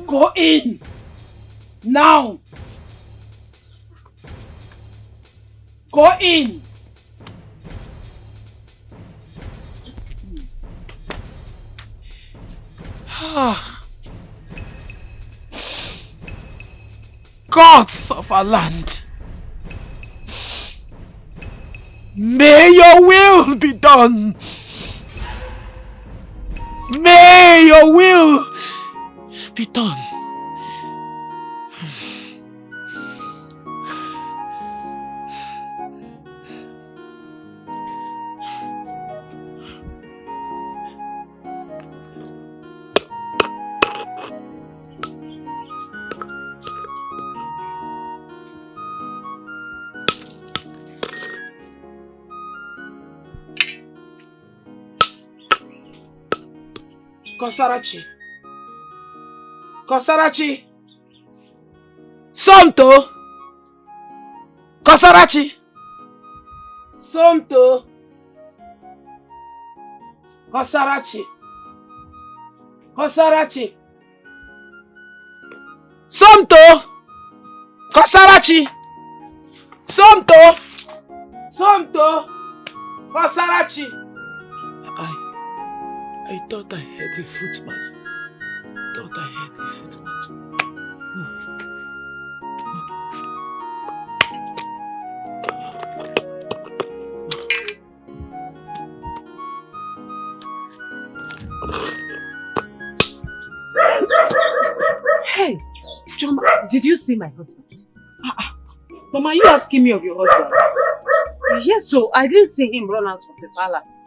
Go in! Now! Go in! Gods of our land, may your will be done. May your will be done. Kosarachi. Kosarachi. Somto. Kosarachi. Somto. Kosarachi. Kosarachi. Somto. Kosarachi. Somto. Somto. Kosarachi. I thought I heard a footmat. Hey, Joma, did you see my husband? Mama, are you asking me of your husband? Yes, so I didn't see him run out of the palace.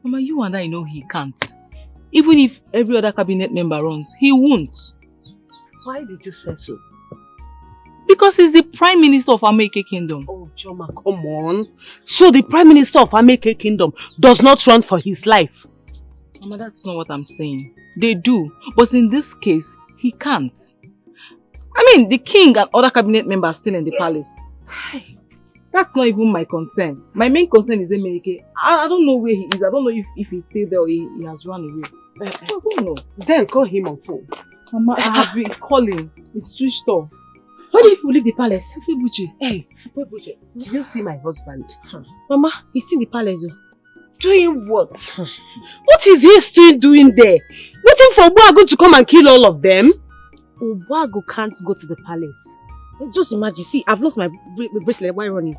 Mama, you and I know he can't. Even if every other cabinet member runs, he won't. Why did you say so? Because he's the Prime Minister of Ameke Kingdom. Oh, Joma, come on. So the Prime Minister of Ameke Kingdom does not run for his life? Mama, that's not what I'm saying. They do, but in this case, he can't. I mean, the king and other cabinet members are still in the palace. That's not even my concern. My main concern is Emenike. I don't know where he is. I don't know if he stayed there or he has run away. I don't know. Then call him on phone. Mama, I have been calling. He's switched off. Why did you leave the palace? Hey, did you see my husband? Mama, he's in the palace. Doing what? What is he still doing there? Waiting for Obuagu to come and kill all of them? Obuagu can't go to the palace. Just imagine, see, I've lost my bracelet while running.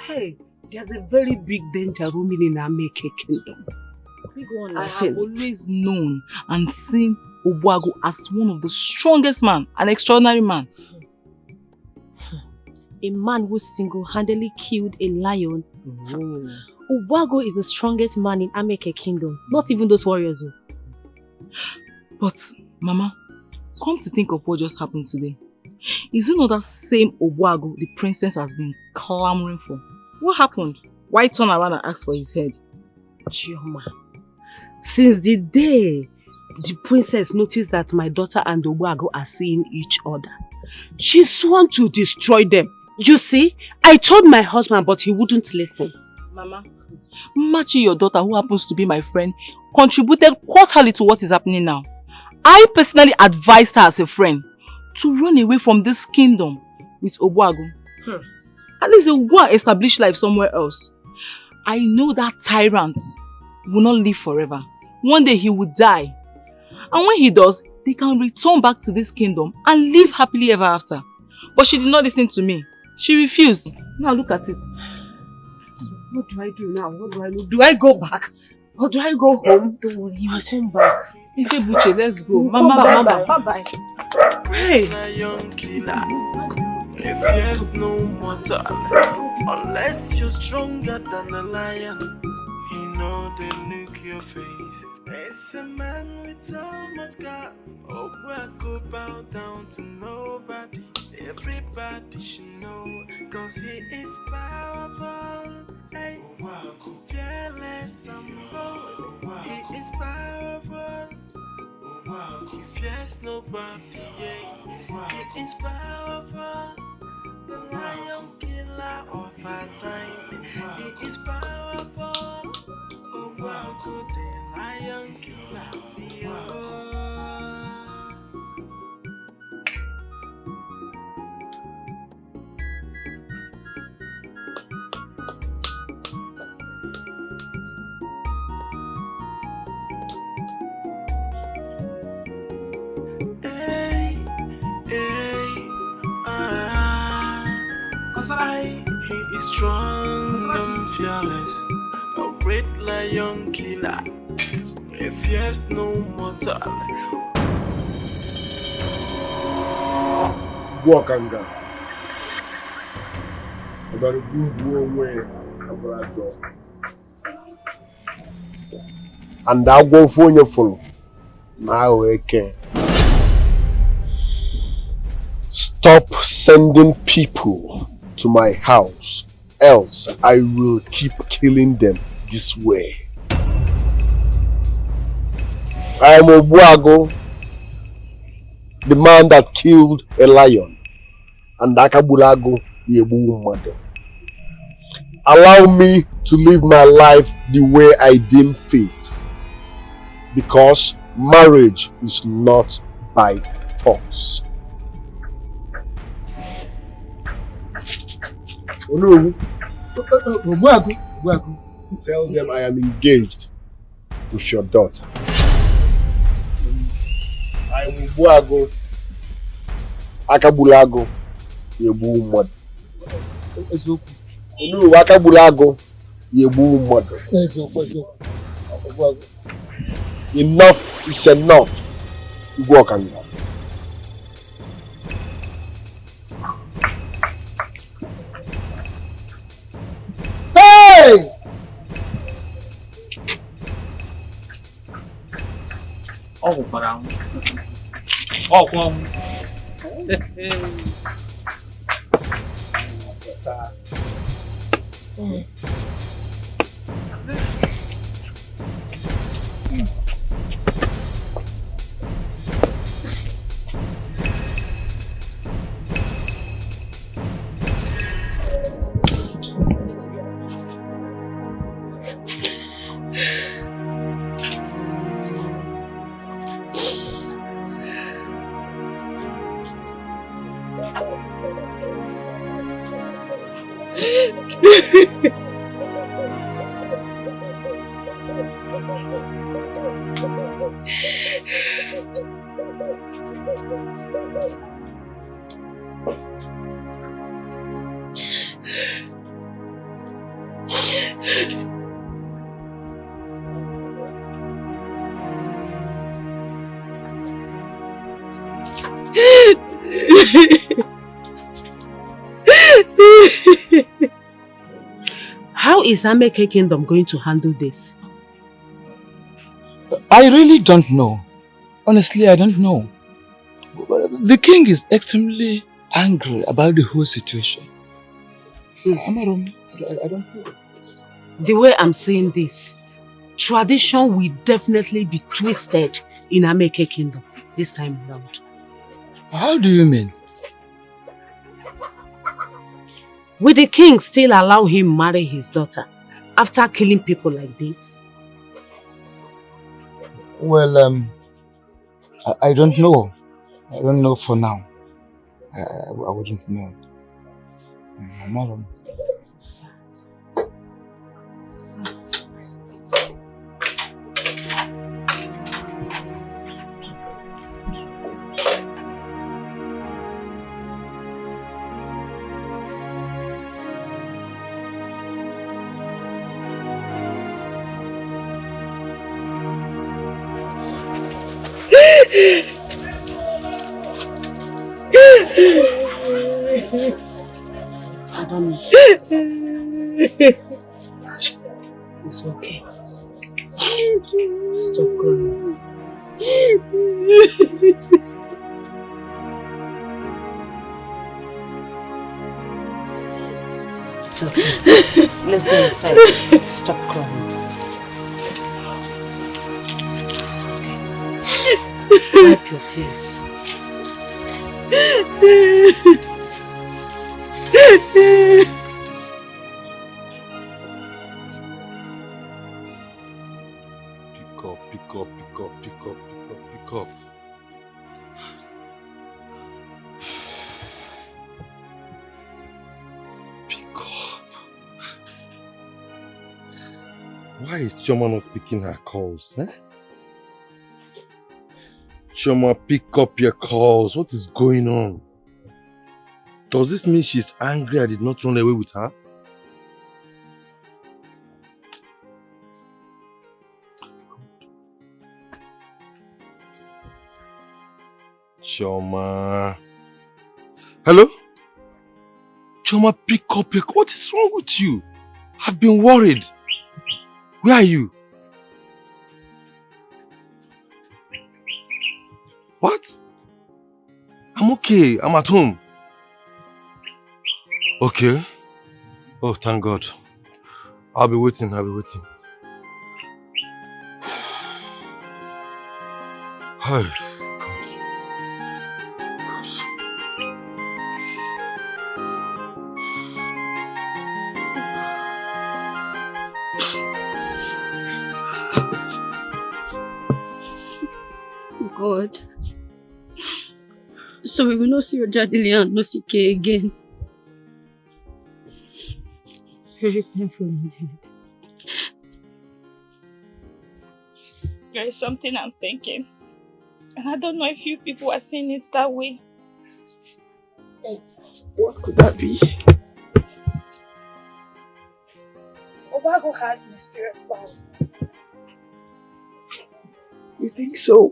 Hey, there's a very big danger roaming in Ameke Kingdom. Big one. I have always known and seen Obuagu as one of the strongest men, an extraordinary man. A man who single-handedly killed a lion. Obuagu is the strongest man in Ameke Kingdom, not even those warriors. But, Mama, come to think of what just happened today. Is it not that same Obuagu the princess has been clamoring for? What happened? Why turn around and ask for his head? Chioma, since the day the princess noticed that my daughter and Obuagu are seeing each other, she sworn to destroy them. You see, I told my husband, but he wouldn't listen. Mama, Machi, your daughter, who happens to be my friend, contributed quarterly to what is happening now. I personally advised her as a friend to run away from this kingdom with Obuagu. At least they will go and establish life somewhere else. I know that tyrant will not live forever. One day he will die. And when he does, they can return back to this kingdom and live happily ever after. But she did not listen to me. She refused. Now look at it. What do I do now? What do I do? Do I go back? Or do I go home? Don't worry, you will come back. Ifebuche, let's go. Mama, Bye-bye. Hey. A fierce no mortal, unless you're stronger than a lion. You know they look your face. It's a man with so much guts. Oh, I go bow down to nobody. Everybody should know, cause he is powerful. Hey, fearless and bold. He is powerful. He fears nobody. He is powerful. The lion killer of our time. He is powerful. Oh, wow, could the lion killer be? He is strong and fearless, a great lion killer, a fierce no mortal. Walk and go. I got a good way. And I'll go for your phone. Now I can. Stop sending people to my house, else I will keep killing them this way. I am Obuago, the man that killed a lion, and Akabulago, the Ebu mother. Allow me to live my life the way I deem fit, because marriage is not by force. Oh no, tell them I am engaged with your daughter. I am Buago, Akabulago, Yebu mother. No, Akabulago, Yebu mother. Enough is enough. You walk on that. Hey! Oh, parang. Oh, kung. How is Ameke Kingdom going to handle this? I really don't know. Honestly, I don't know. The king is extremely angry about the whole situation. Am I wrong? I don't know. The way I'm saying this, tradition will definitely be twisted in Ameke Kingdom this time around. How do you mean? Will the king still allow him marry his daughter after killing people like this? Well, I don't know. I don't know for now. I wouldn't know. I'm not wrong. It's okay. Stop crying. It's okay. Let's go inside. Stop crying. It's okay. Wipe your tears. Pick up. Why is Chioma not picking her calls, eh? Chioma, pick up your calls. What is going on? Does this mean she's angry I did not run away with her? Chioma. Hello? Chioma, pick up your... What is wrong with you? I've been worried. Where are you? What? I'm okay. I'm at home. Okay. Oh, thank God. I'll be waiting. Hey. God. So we will not see your Jadili and no see Kay again. Very painful indeed. There is something I'm thinking. And I don't know if you people are seeing it that way. What could that be? Obago has mysterious power. You think so?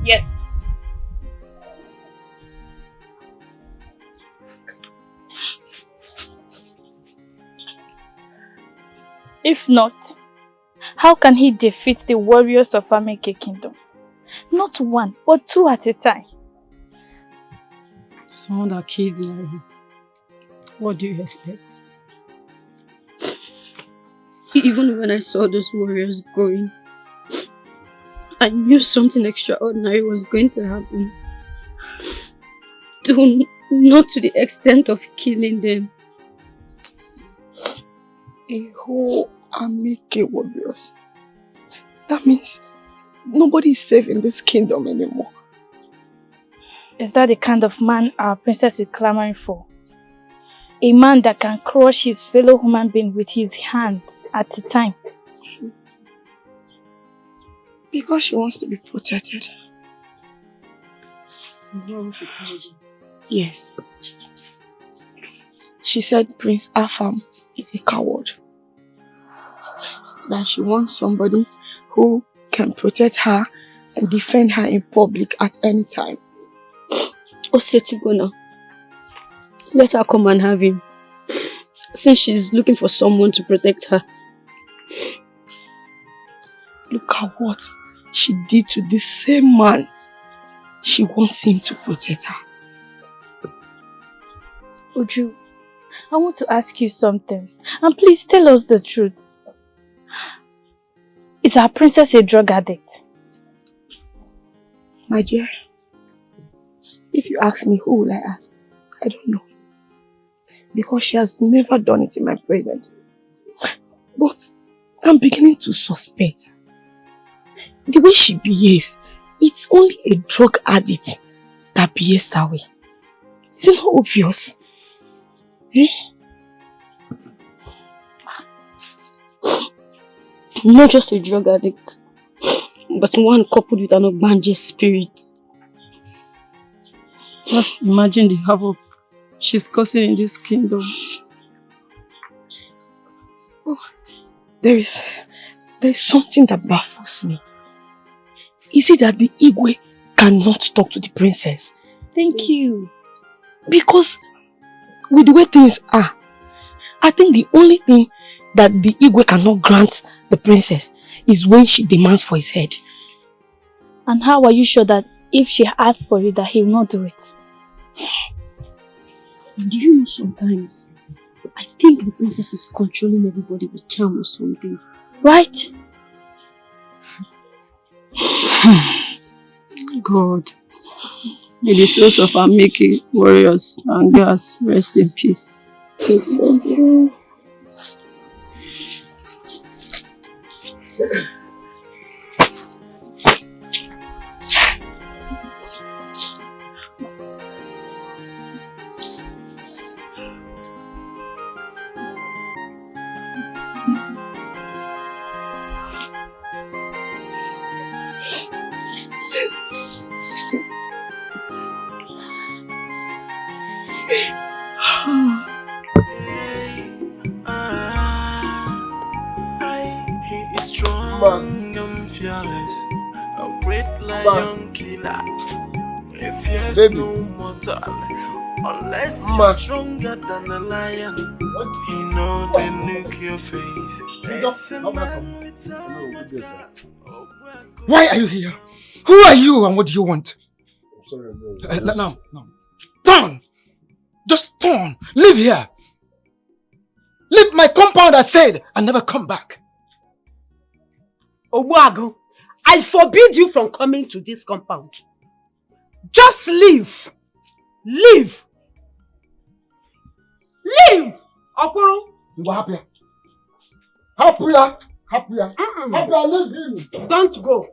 Yes. If not, how can he defeat the warriors of Ameke Kingdom? Not one, but two at a time. Someone that killed Larry. What do you expect? Even when I saw those warriors going, I knew something extraordinary was going to happen. Not to the extent of killing them. A whole Ameke warriors. That means nobody is safe in this kingdom anymore. Is that the kind of man our princess is clamoring for? A man that can crush his fellow human being with his hands at a time. Because she wants to be protected. Yes. She said Prince Afam is a coward. That she wants somebody who can protect her and defend her in public at any time. Osetigona, let her come and have him. Since she's looking for someone to protect her. Look at what she did to this same man. She wants him to protect her. Uju, I want to ask you something. And please tell us the truth. Is our princess a drug addict? My dear, if you ask me, who will I ask? I don't know. Because she has never done it in my presence. But I'm beginning to suspect. The way she behaves, it's only a drug addict that behaves that way. Is it not obvious? Eh? Not just a drug addict, but one coupled with an Ogbanje spirit. Just imagine the havoc she's causing in this kingdom. Oh, there is something that baffles me. is it that the Igwe cannot talk to the princess? Thank you. Because with the way things are, I think the only thing that the Igwe cannot grant the princess is when she demands for his head. And how are you sure that if she asks for it, that he will not do it? Do you know sometimes I think the princess is controlling everybody with charm or something. Right? God, may the souls of our making warriors and girls rest in peace. Peace. He is strong and fearless, a great lion killer. He fears no mortal, unless you're stronger than a lion. He know they look your face. It's a man without a cat. Why are you here? Who are you and what do you want? I'm sorry, no. Turn! Just turn! Leave here! Leave my compound, I said, and never come back. Obuago, I forbid you from coming to this compound. Just leave. Leave. Leave! Okoro. You are happier. Happier. Leave him. Don't go.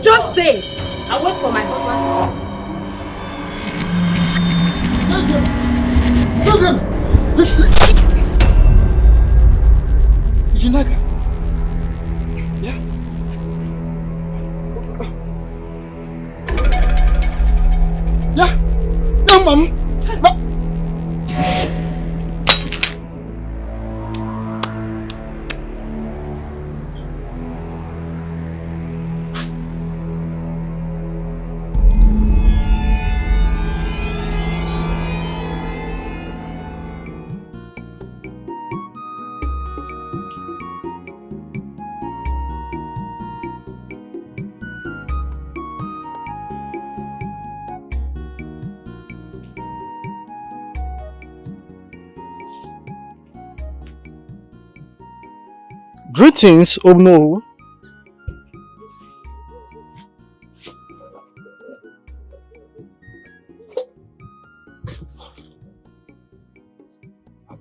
Just stay. I wait for my husband. Leave him. Jinaga. Yeah. Yeah. No, Mom. No. Greetings, Obno.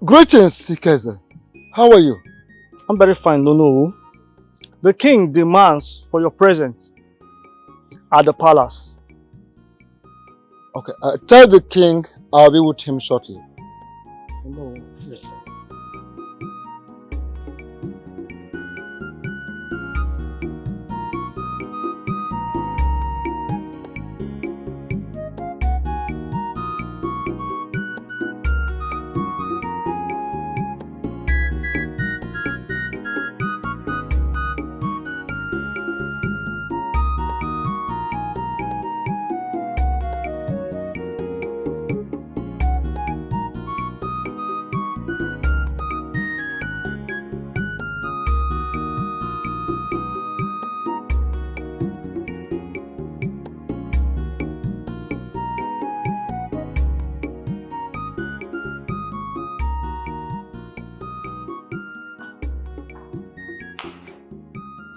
Greetings, Sikeze. How are you? I'm very fine, Nono. The king demands for your presence at the palace. Okay, tell the king I'll be with him shortly. No, yes.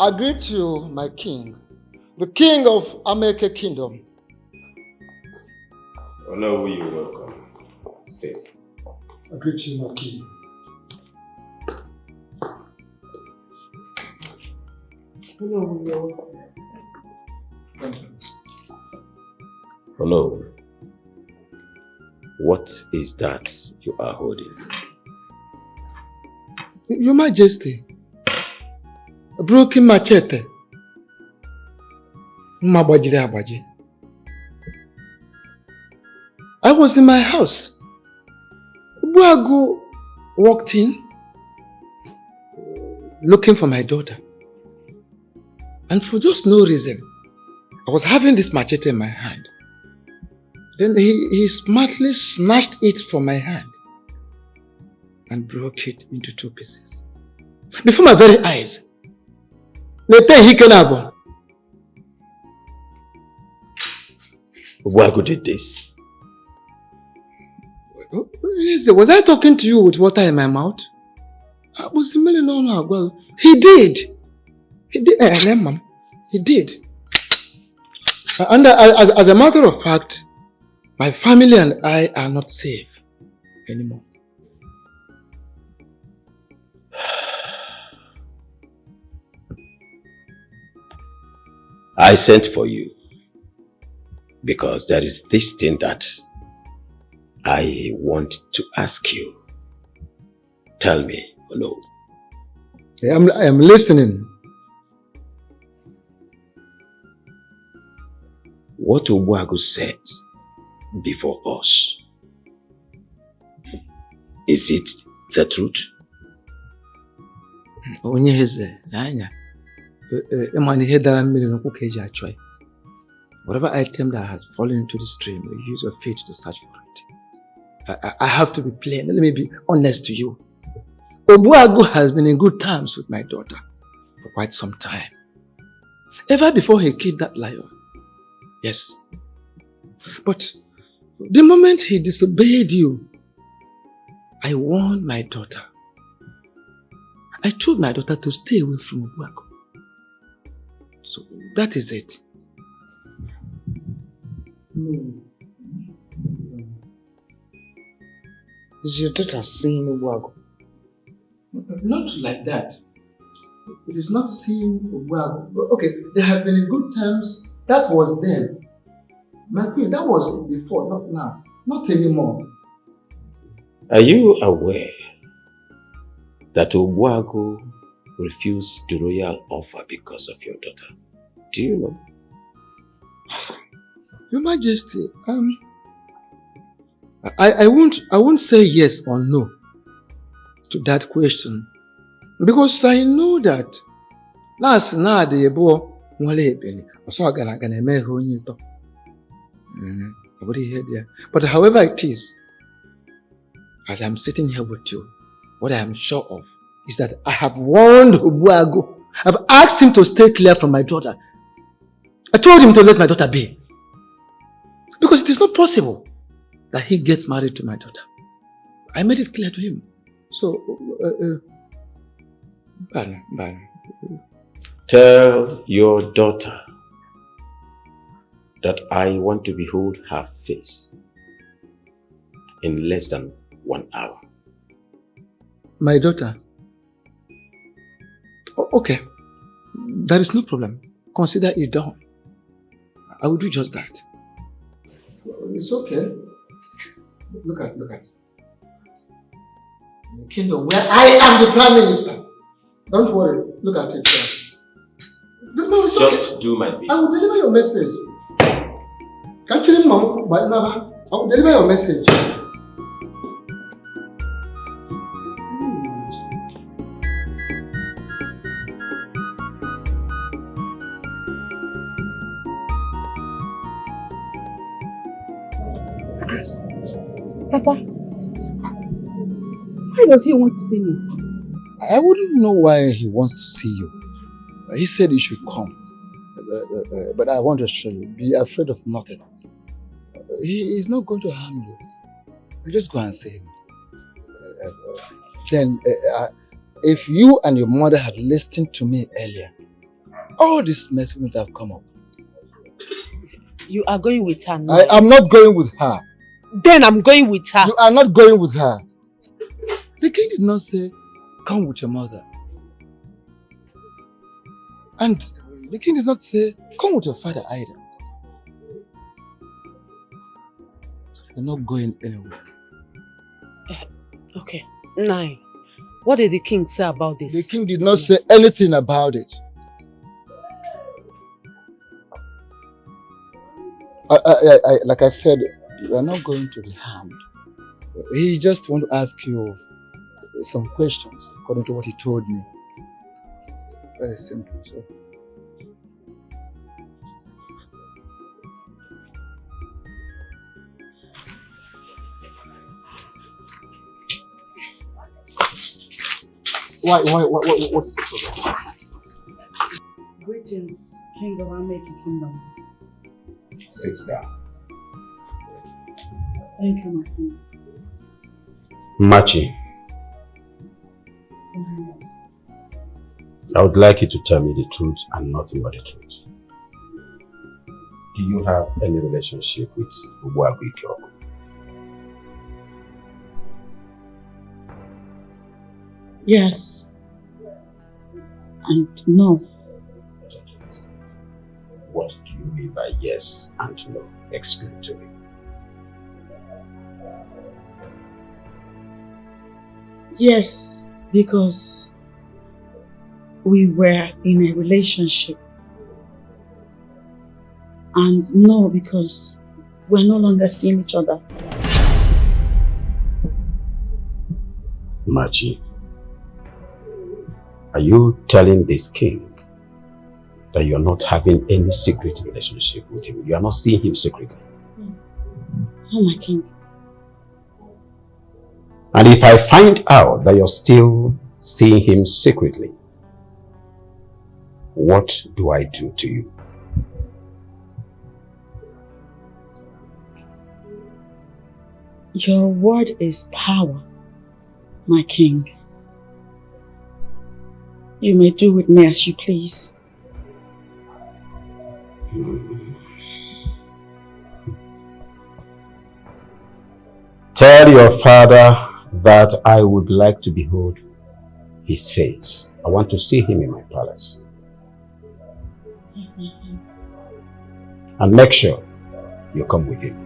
I greet you, my king, the king of Ameke Kingdom. Hello, you welcome. Sit. I greet you, my king. Hello. What is that you are holding? Your Majesty, a broken machete. I was in my house. Ubuagu walked in looking for my daughter. And for just no reason, I was having this machete in my hand. Then he smartly snatched it from my hand and broke it into 2 pieces. Before my very eyes. Ogbuagu did this. Was I talking to you with water in my mouth? I was no. He did. He did. He did. And as a matter of fact, my family and I are not safe anymore. I sent for you because there is this thing that I want to ask you. Tell me, no. I am listening. What Ogbuagu said before us, is it the truth? Whatever item that has fallen into the stream, you use your faith to search for it. I have to be plain. Let me be honest to you. Ogbuagu has been in good terms with my daughter for quite some time. Ever before he killed that lion. Yes. But the moment he disobeyed you, I warned my daughter. I told my daughter to stay away from Ogbuagu. So that is it. Is your daughter seeing Ogbuagu? Not like that. It is not seeing Ogbuagu. Okay, they have been in good terms. That was then. My queen, that was before, not now. Not anymore. Are you aware that Ogbuagu refused the royal offer because of your daughter? Do you know? Your Majesty, I won't say yes or no to that question because I know that last night the boy but however it is, as I'm sitting here with you, what I am sure of is that I have warned Ogbuagu. I've asked him to stay clear from my daughter. I told him to let my daughter be. Because it is not possible that he gets married to my daughter. I made it clear to him. So, tell your daughter that I want to behold her face in less than 1 hour. My daughter? Okay. There is no problem. Consider it done. I will do just that. It's okay. Look at. The kingdom where I am the Prime Minister. Don't worry. Look at it. No, it's okay. Just do my bit. I will deliver your message. Can't you Mom? But never. I will deliver your message. Papa, why does he want to see me? I wouldn't know why he wants to see you. He said you should come. But I want to assure you, be afraid of nothing. He is not going to harm you. You just go and see him. Then, if you and your mother had listened to me earlier, all this mess wouldn't have come up. You are going with her now? I am not going with her. Then I'm going with her. You are not going with her. The king did not say, come with your mother. And the king did not say, come with your father either. So you're not going anywhere. Okay. Nine. What did the king say about this? The king did not say anything about it. Like I said, you are not going to be harmed. He just want to ask you some questions according to what he told me. Very simple. So, Why, what is the problem? Greetings, King of Ameki Kingdom. Sit down. Thank you, my king. Machi, Yes. I would like you to tell me the truth and nothing but the truth. Do you have any relationship with Ubuagu Ikyoku? Yes. And no. What do you mean by yes and no? Explain to me. Yes, because we were in a relationship. And no, because we're no longer seeing each other. Machi, are you telling this king that you're not having any secret relationship with him? You are not seeing him secretly? Oh, my king. And if I find out that you're still seeing him secretly, what do I do to you? Your word is power, my king. You may do with me as you please. Tell your father that I would like to behold his face. I want to see him in my palace. And make sure you come with him.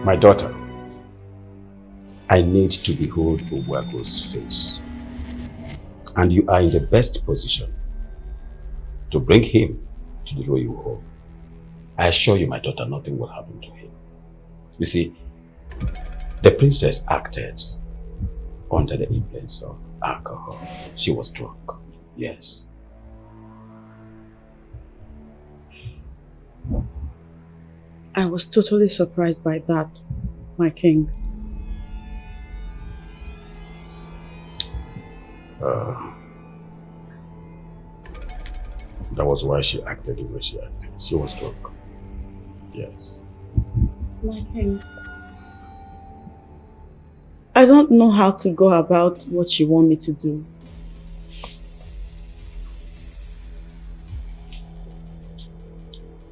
My daughter, I need to behold Ubuagu's face. And you are in the best position to bring him to the royal home. I assure you, my daughter, nothing will happen to him. You see, the princess acted under the influence of alcohol. She was drunk, yes. I was totally surprised by that, my king. That was why she acted the way she acted. She was drunk. Yes. My king, I don't know how to go about what you want me to do.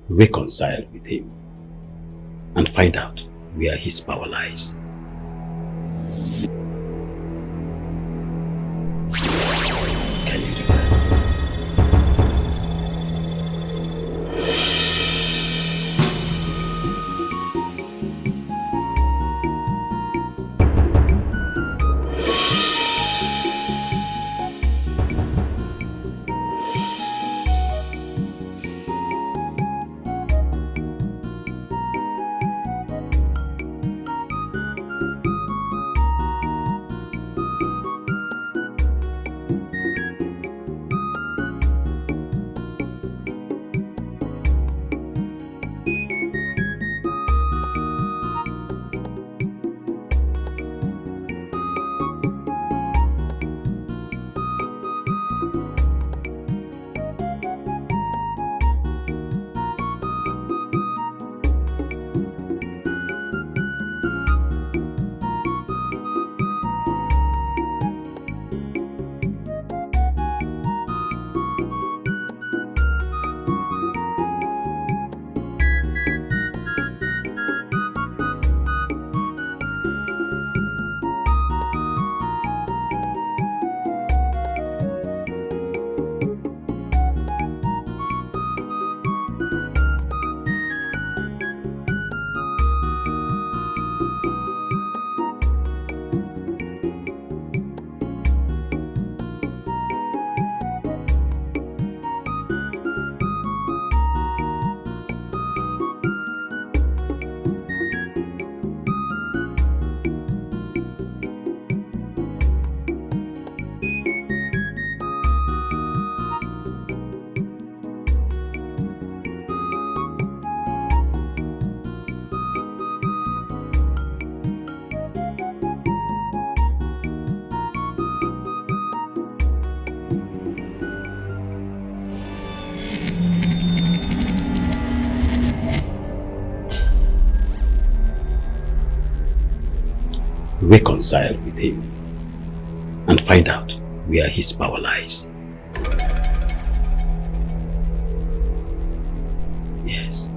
Reconcile with him and find out where his power lies. Can you do reconcile with him and find out where his power lies. Yes.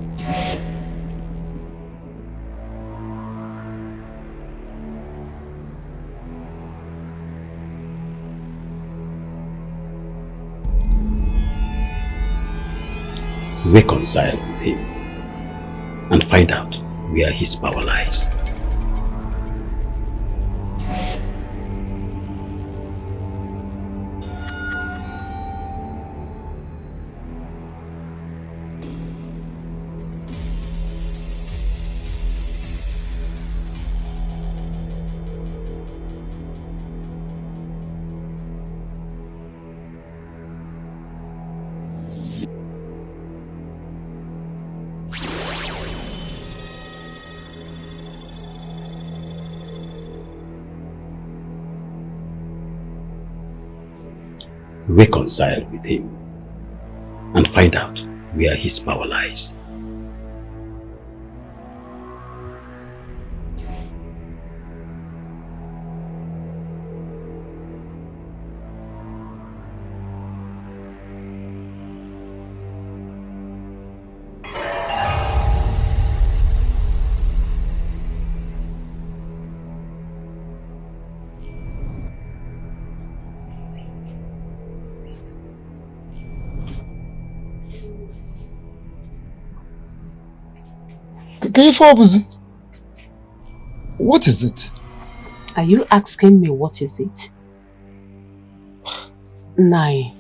Reconcile with him and find out where his power lies. Reconcile with him and find out where his power lies. What is it? Are you asking me what is it? Nai,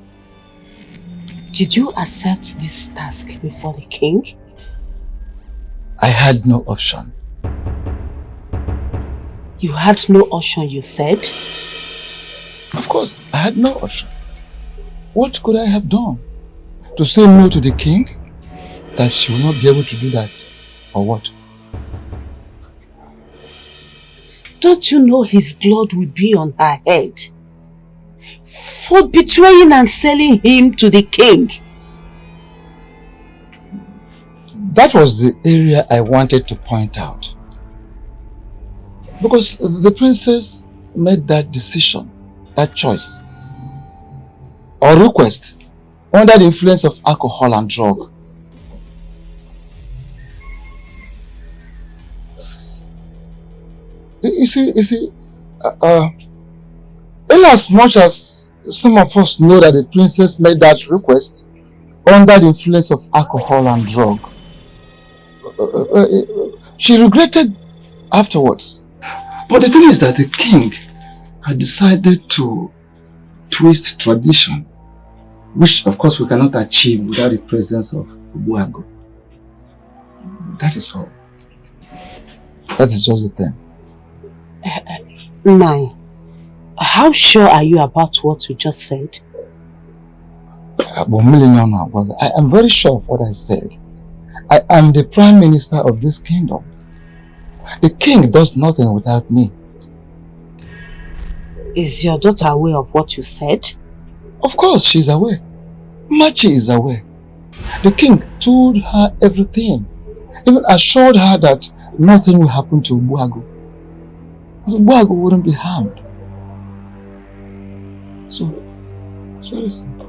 did you accept this task before the king? I had no option. You had no option, you said? Of course, I had no option. What could I have done? To say no to the king? That she will not be able to do that? Or what? Don't you know his blood will be on her head for betraying and selling him to the king? That was the area I wanted to point out. Because the princess made that decision, that choice, or request, under the influence of alcohol and drug. You see, in as much as some of us know that the princess made that request under the influence of alcohol and drug, she regretted afterwards. But the thing is that the king had decided to twist tradition, which of course we cannot achieve without the presence of Ogbuagu. That is all. That is just the thing. Nai, how sure are you about what you just said? I am very sure of what I said. I am the prime minister of this kingdom. The king does nothing without me. Is your daughter aware of what you said? Of course she's aware. Machi is aware. The king told her everything. Even assured her that nothing will happen to Ogbuagu. Ogbuagu wouldn't be harmed. So, it's very simple.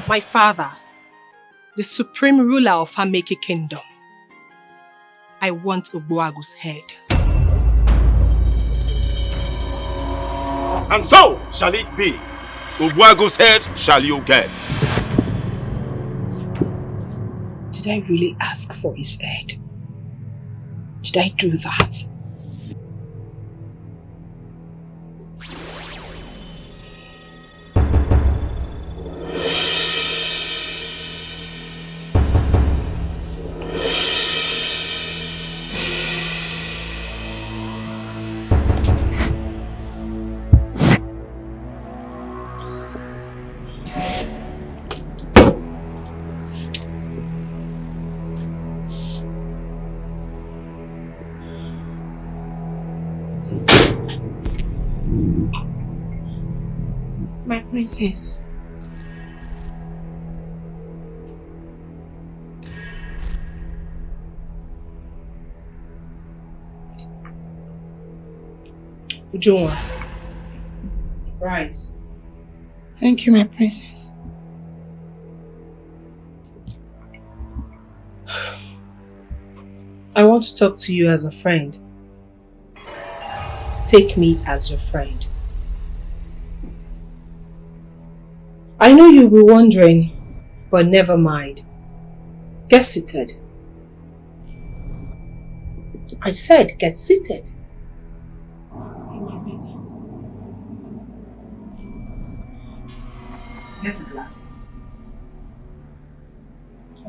My father, the supreme ruler of Ameke Kingdom, I want Ogbuagu's head. And so shall it be. Ogbuagu's head shall you get. Did I really ask for his head? Did I do that? My princess. Ujunwa, rise. Thank you, my princess. I want to talk to you as a friend. Take me as your friend. I know you'll be wondering, but never mind. Get seated. I said get seated. Get a glass.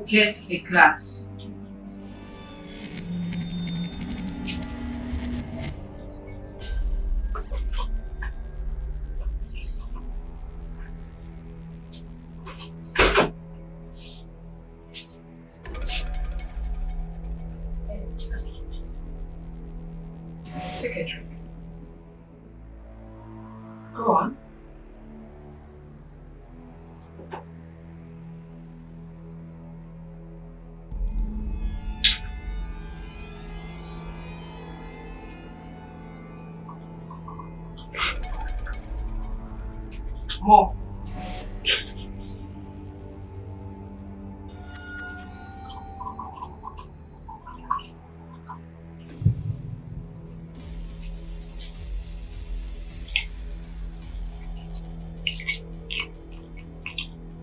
Get a glass. Take a drink. Go on. More.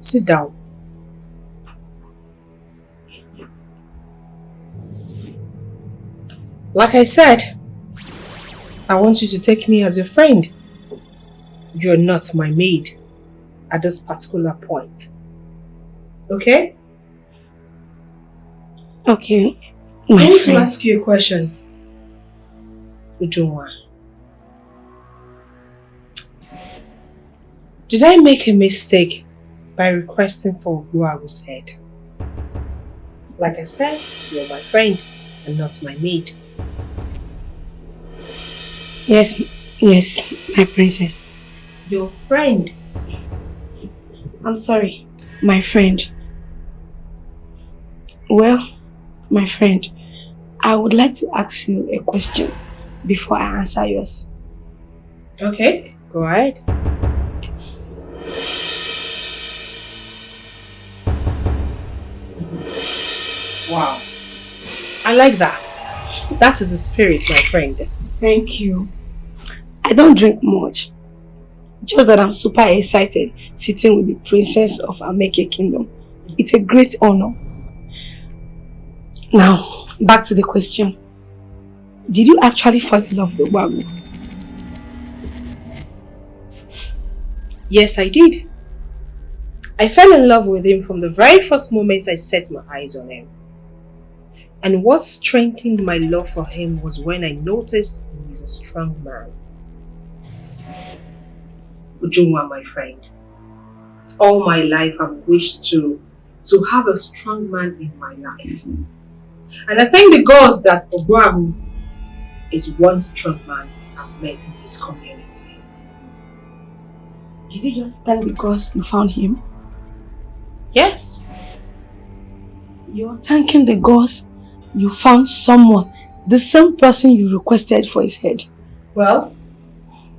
Sit down. Like I said, I want you to take me as your friend. You're not my maid at this particular point. Okay? Okay. I want to ask you a question, Ujunwa. Did I make a mistake by requesting for Ogbuagu's head? Like I said, you're my friend and not my maid. Yes, my princess. Your friend. I'm sorry, my friend. Well, my friend, I would like to ask you a question before I answer yours. Okay, go ahead. Wow. I like that. That is the spirit, my friend. Thank you. I don't drink much. Just that I'm super excited sitting with the princess of Ameke Kingdom. It's a great honor. Now, back to the question. Did you actually fall in love with Ogbuagu? Yes, I did. I fell in love with him from the very first moment I set my eyes on him. And what strengthened my love for him was when I noticed he is a strong man. Ujunwa, my friend, all my life I've wished to have a strong man in my life. And I thank the gods that Ogbuagu is one strong man I've met in this community. Did you just thank the gods you found him? Yes. You're thanking the gods you found someone, the same person you requested for his head. Well,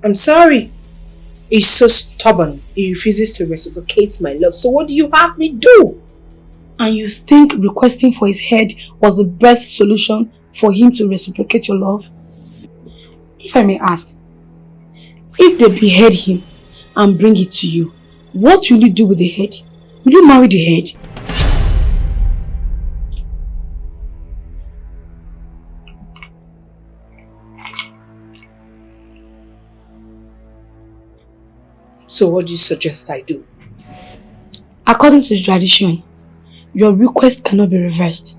I'm sorry. is so stubborn. He refuses to reciprocate my love. So what do you have me do? And you think requesting for his head was the best solution for him to reciprocate your love? If I may ask, if they behead him and bring it to you, what will you do with the head? Will you marry the head? So what do you suggest I do? According to the tradition, your request cannot be reversed.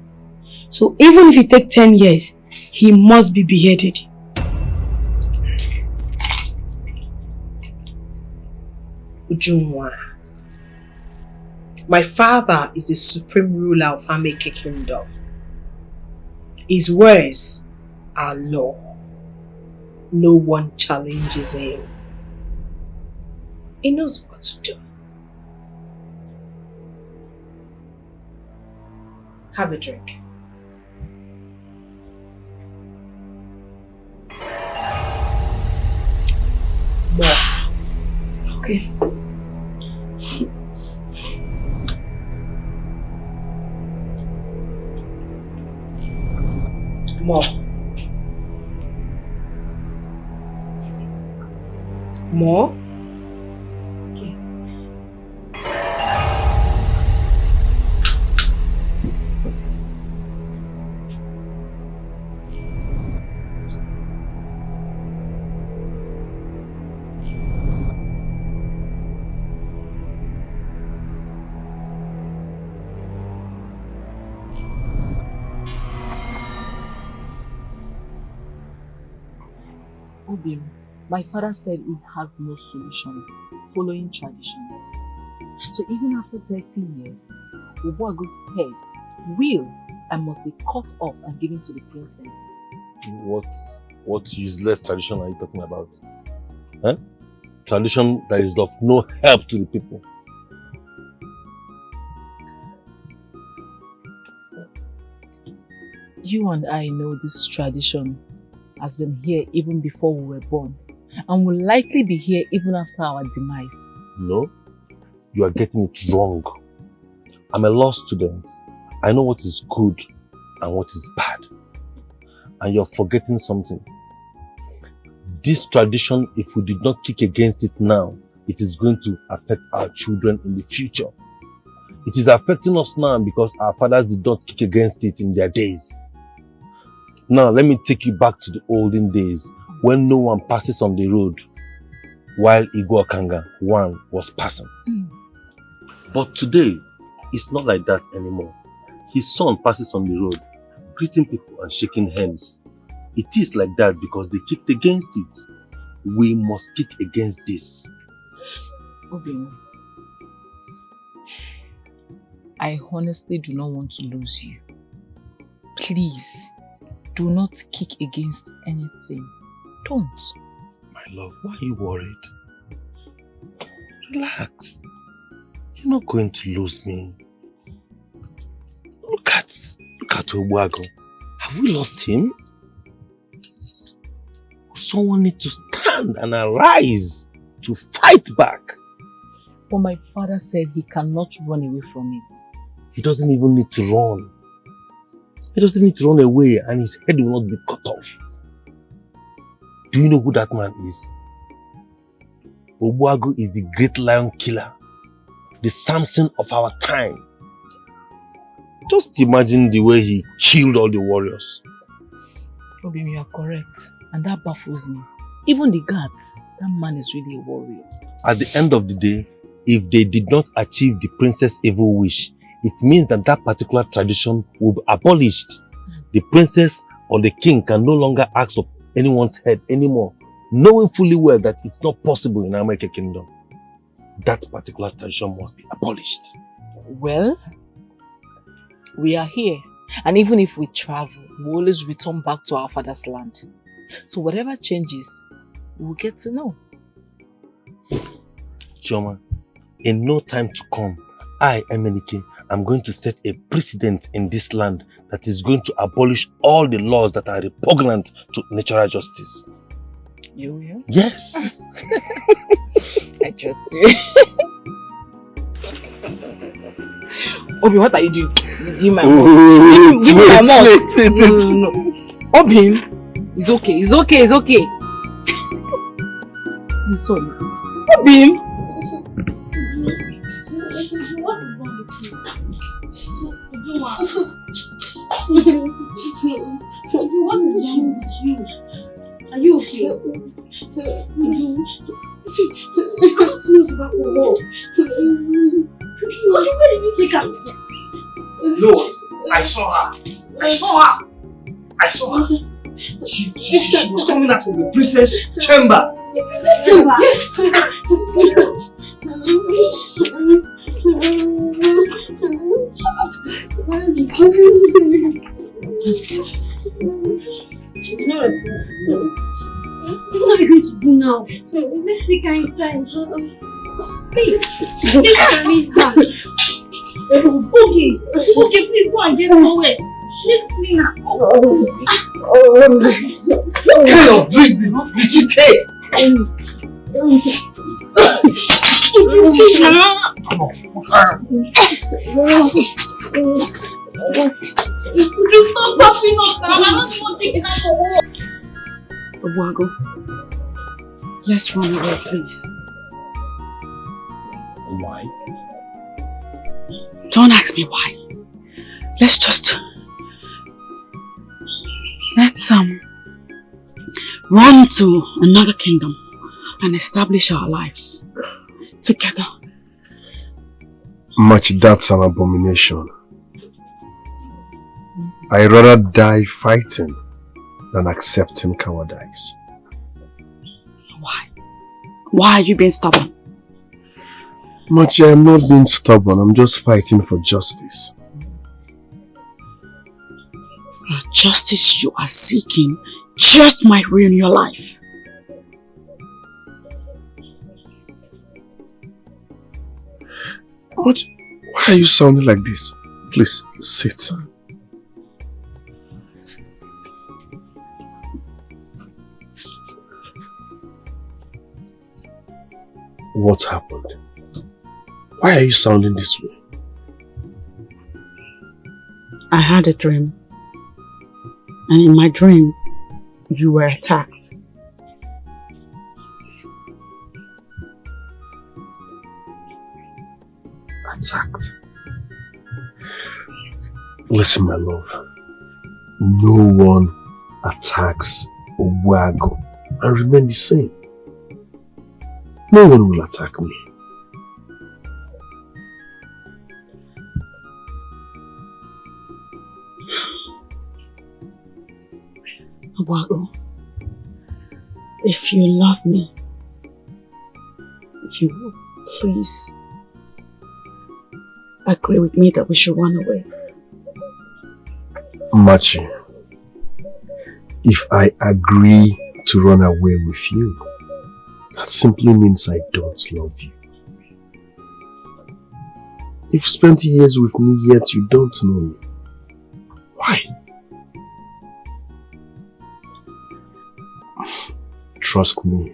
So even if it takes 10 years, he must be beheaded. Ujunwa, my father is the supreme ruler of Ameke Kingdom. His words are law. No one challenges him. He knows what to do. Have a drink. More. Okay. More. More? My father said he has no solution following traditions. So even after 30 years, Obuago's head will and must be cut off and given to the princess. What useless tradition are you talking about? Huh? Tradition that is of no help to the people. You and I know this tradition has been here even before we were born and will likely be here even after our demise. No, you are getting it wrong. I'm a law student. I know what is good and what is bad. And you're forgetting something. This tradition, if we did not kick against it now, it is going to affect our children in the future. It is affecting us now because our fathers did not kick against it in their days. Now, let me take you back to the olden days when no one passes on the road while Igwe Okanga, one, was passing. But today, it's not like that anymore. His son passes on the road, greeting people and shaking hands. It is like that because they kicked against it. We must kick against this. Obinna, I honestly do not want to lose you. Please, do not kick against anything. Don't. My love, why are you worried? Relax. You're not going to lose me. Look at Obuago. Have we lost him? Someone needs to stand and arise to fight back. But my father said he cannot run away from it. He doesn't even need to run. He doesn't need to run away and his head will not be cut off. Do you know who that man is? Obuago is the great lion killer. The Samson of our time. Just imagine the way he killed all the warriors. Obim, you are correct. And that baffles me. Even the guards, that man is really a warrior. At the end of the day, if they did not achieve the princess' evil wish, it means that that particular tradition will be abolished. The princess or the king can no longer ask for anyone's head anymore, knowing fully well that it's not possible in Ameke Kingdom. That particular tradition must be abolished. Well, we are here. And even if we travel, we always return back to our father's land. So whatever changes, we'll get to know. Chioma, in no time to come, I, Emenike, am going to set a precedent in this land that is going to abolish all the laws that are repugnant to natural justice. You will? Yes. I trust you. Obi, what are you doing? Give my mouth. Give me my mouth. No. Obi, it's okay. It's okay. It's okay. I'm sorry. Obi. What is wrong with you? What is wrong with you? Are you okay? What smells about the wall? Where did you take her? No, I saw her. I saw her. She was coming out from the princess chamber. The princess chamber? What are we going to do now? Let's take her inside. Please carry her. Okay, please go and get her wet. Let's clean her. What kind of drink did you take? Would you stop laughing us now? I'm not even taking her for walk. Obuago, let's run away, please. Why? Don't ask me why. Let's run to another kingdom and establish our lives together. Much that's an abomination. I'd rather die fighting than accepting cowardice. Why? Why are you being stubborn? Much, I'm not being stubborn, I'm just fighting for justice. The justice you are seeking just might ruin your life. What? Why are you sounding like this? Please, sit. What happened? Why are you sounding this way? I had a dream. And in my dream, you were attacked. Attacked? Listen, my love. No one attacks Obuago and remain the same. No one will attack me. Obuago, if you love me, you will please agree with me that we should run away. Machi, if I agree to run away with you, that simply means I don't love you. You've spent years with me, yet you don't know me. Why? Trust me,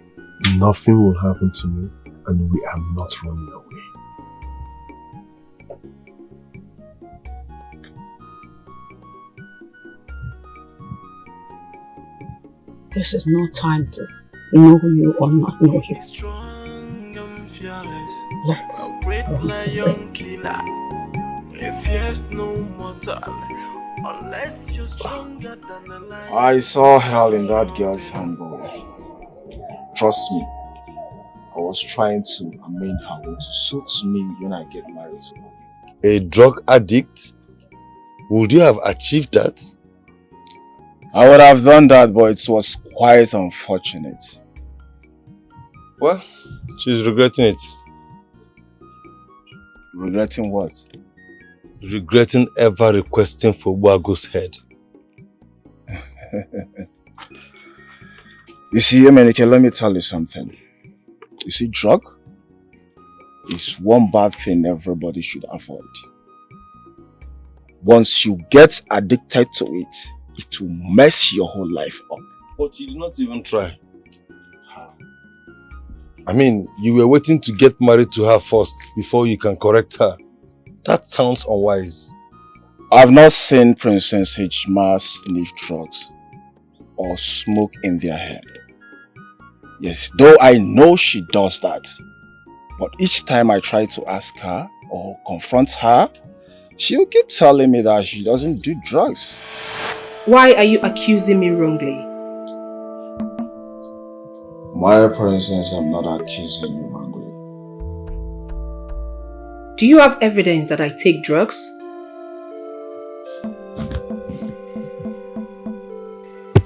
nothing will happen to me and we are not running away. This is no time to know you or not know you. Let's unless you're stronger than a lion. I saw hell in that girl's handbag. Trust me, I was trying to amend her way to suit me when I get married to her. A drug addict? Would you have achieved that? I would have done that, but it was quite unfortunate. Well, she's regretting it. Regretting what? Regretting ever requesting for Obuago's head. You see, Emenike, let me tell you something. You see, drug is one bad thing everybody should avoid. Once you get addicted to it, it will mess your whole life up. But you did not even try. I mean, you were waiting to get married to her first before you can correct her. That sounds unwise. I've not seen Princess Hijma sniff drugs or smoke in their hand. Yes, though I know she does that. But each time I try to ask her or confront her, she'll keep telling me that she doesn't do drugs. Why are you accusing me wrongly? My princess, I'm not accusing you wrongly. Do you have evidence that I take drugs?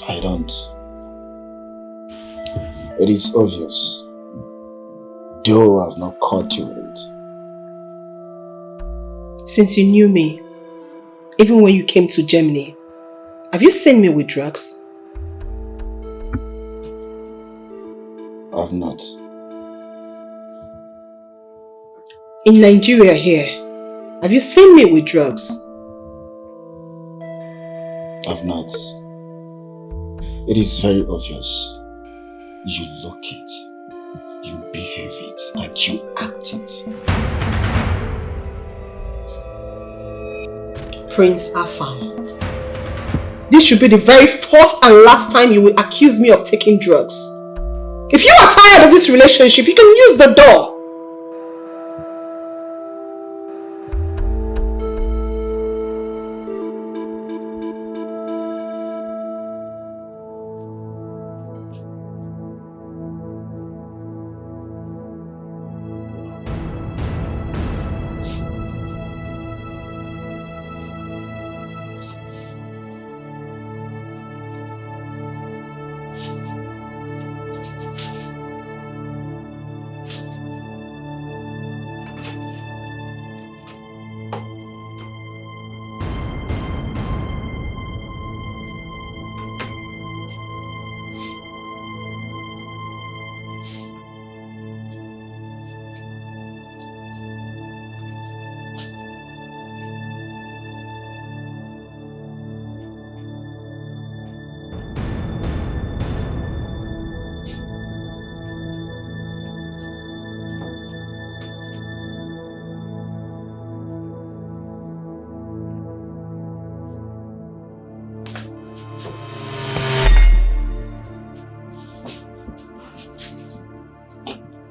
I don't. It is obvious. Though I've not caught you with it. Since you knew me, even when you came to Germany, have you seen me with drugs? I've not. In Nigeria here, have you seen me with drugs? I've not. It is very obvious. You look it, you behave it, and you act it. Prince Afam, this should be the very first and last time you will accuse me of taking drugs. If you are tired of this relationship, you can use the door.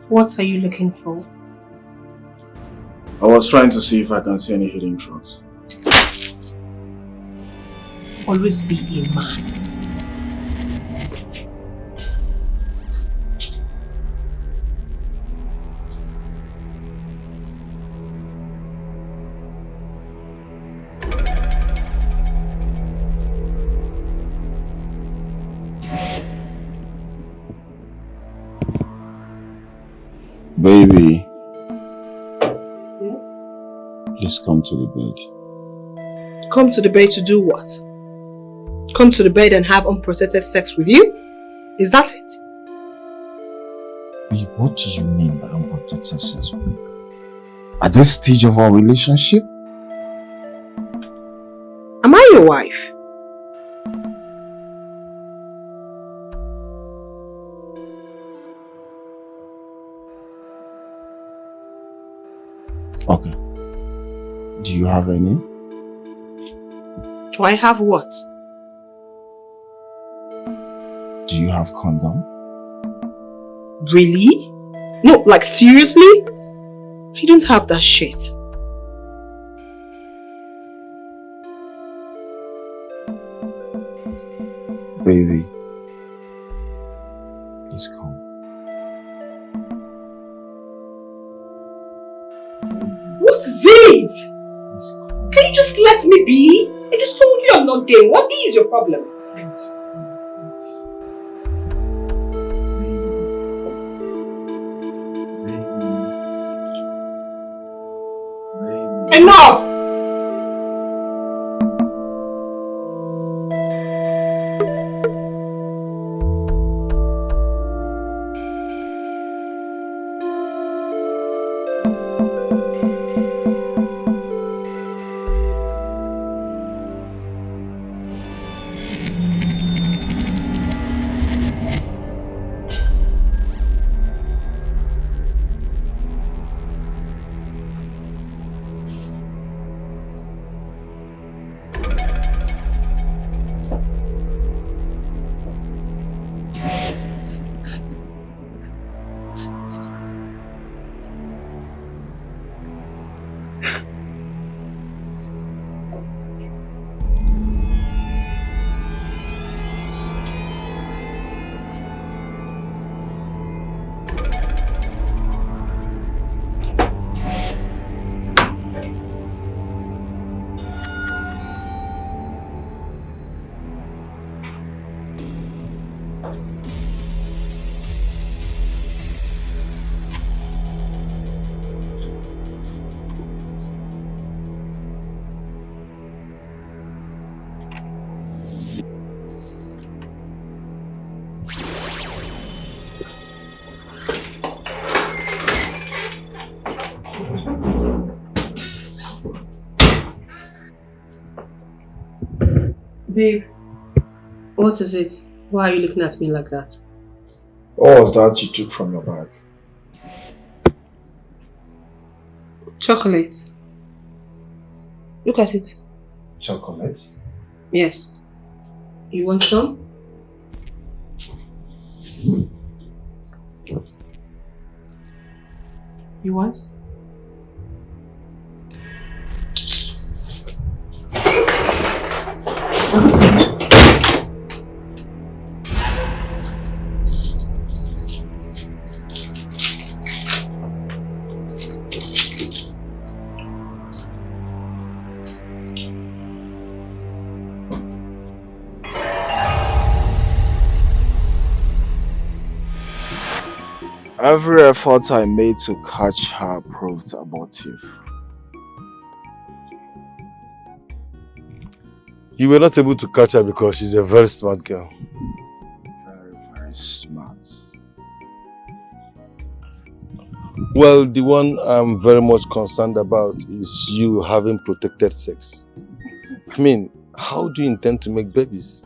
What are you looking for? I was trying to see if I can see any hidden drugs. Always be a man. Baby, please come to the bed. Come to the bed to do what? Come to the bed and have unprotected sex with you? Is that it? Babe, what do you mean by unprotected sex with me? At this stage of our relationship? Am I your wife? Okay. Do you have any? Do I have what? Do you have condom? Really? No, like seriously? I don't have that shit. Baby, please come. What is it? Can you just let me be? I just told you I'm not gay. What is your problem? Enough! Babe, what is it? Why are you looking at me like that? What was that you took from your bag? Chocolate. Look at it. Chocolate? Yes. You want some? You want? Every effort I made to catch her proved abortive. You were not able to catch her because she's a very smart girl. Very smart. Well, the one I'm very much concerned about is you having protected sex. I mean, how do you intend to make babies?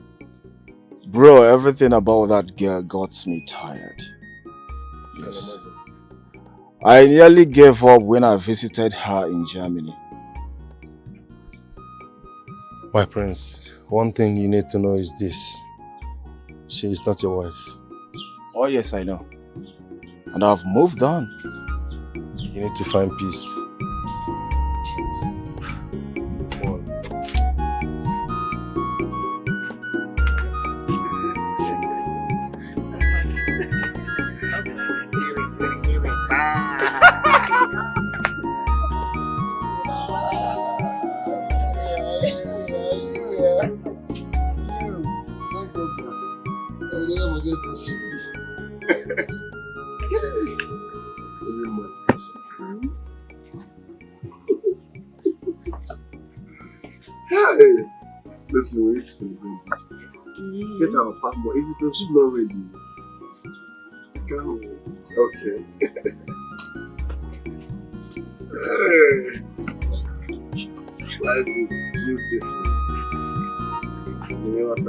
Bro, everything about that girl got me tired. Yes. I nearly gave up when I visited her in Germany. My prince, one thing you need to know is this. She is not your wife. Oh yes, I know. And I've moved on. You need to find peace. Listen, we're to get our passport. Is it she's not ready? Okay. Life is beautiful. You know what?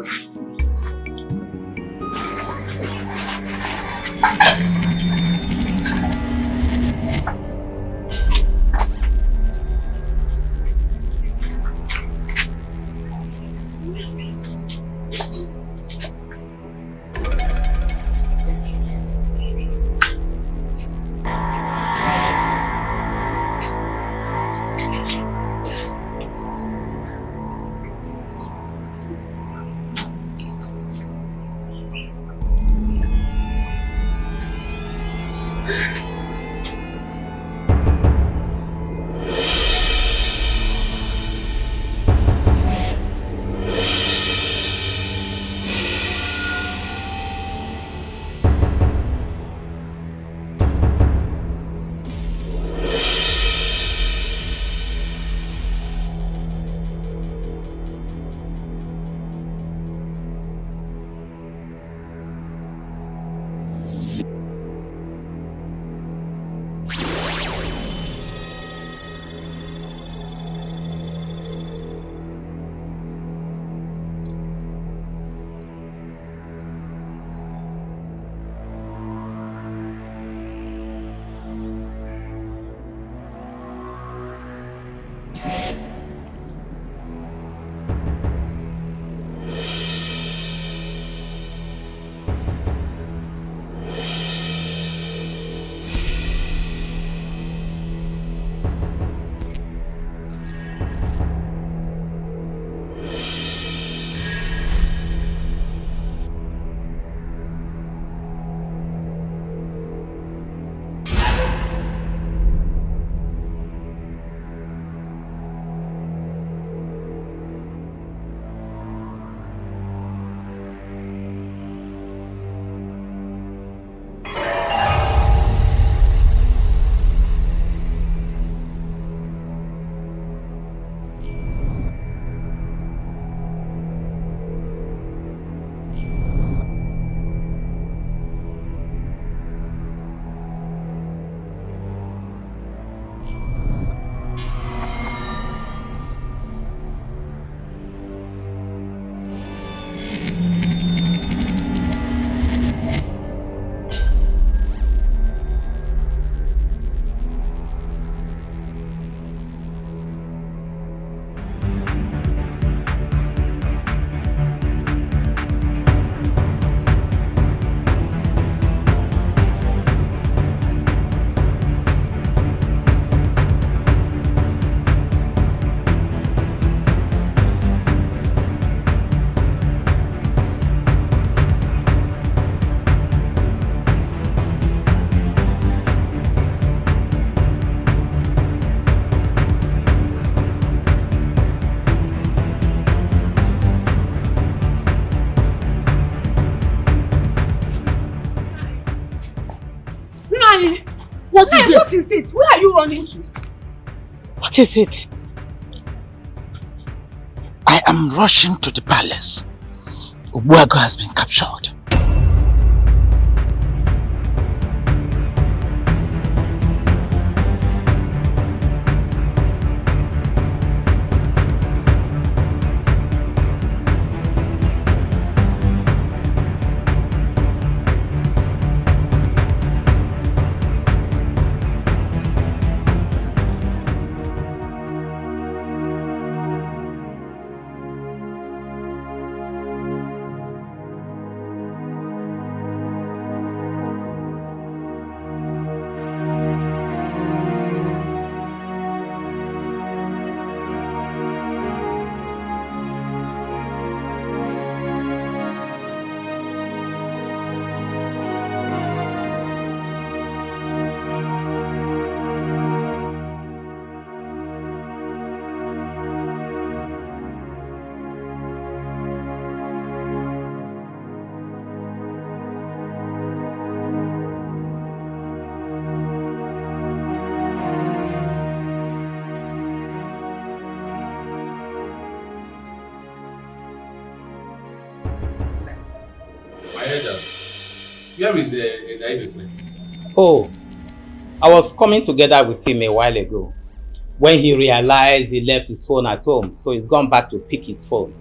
What is it? Where are you running to? What is it? I am rushing to the palace. Ogbuagu has been captured. Where is David? Oh, I was coming together with him a while ago. When he realized he left his phone at home, so he's gone back to pick his phone.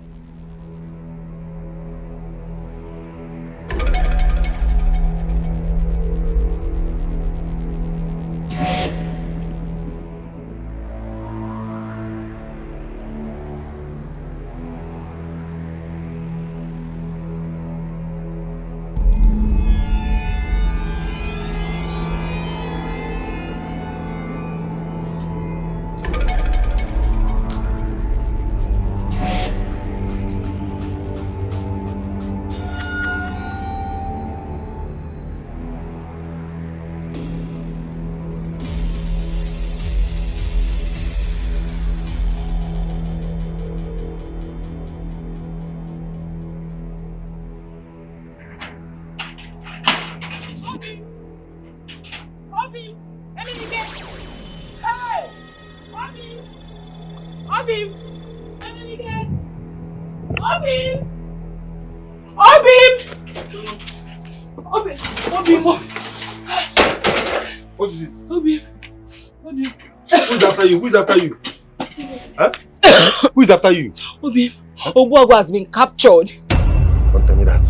What is it? Obi. Who's after you? Who's after you? Huh? Who's after you? Obi, Ogbuagu has been captured. Don't tell me that.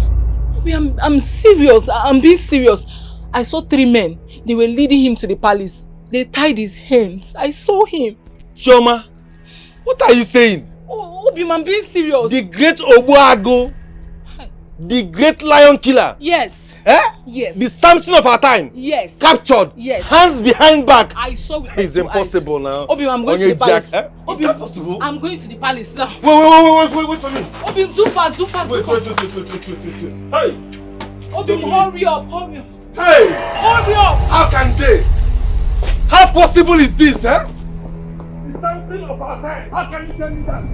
Obi, I'm serious. I'm being serious. I saw 3 men. They were leading him to the palace. They tied his hands. I saw him. Shoma, what are you saying? Oh, Obi, I'm being serious. The great Ogbuagu, the great lion killer. Yes. Eh? Yes. The Samson of our time. Yes. Captured. Yes. Hands behind back. I saw with It's impossible now. Obi, I'm going to the palace. Eh? Obi, it's possible. I'm going to the palace now. Wait for me. Obi, do fast. Wait. Hey. Obi, hurry up. Hey. Hurry up. How can they? How possible is this, eh? The Samson of our time. How can you tell me that?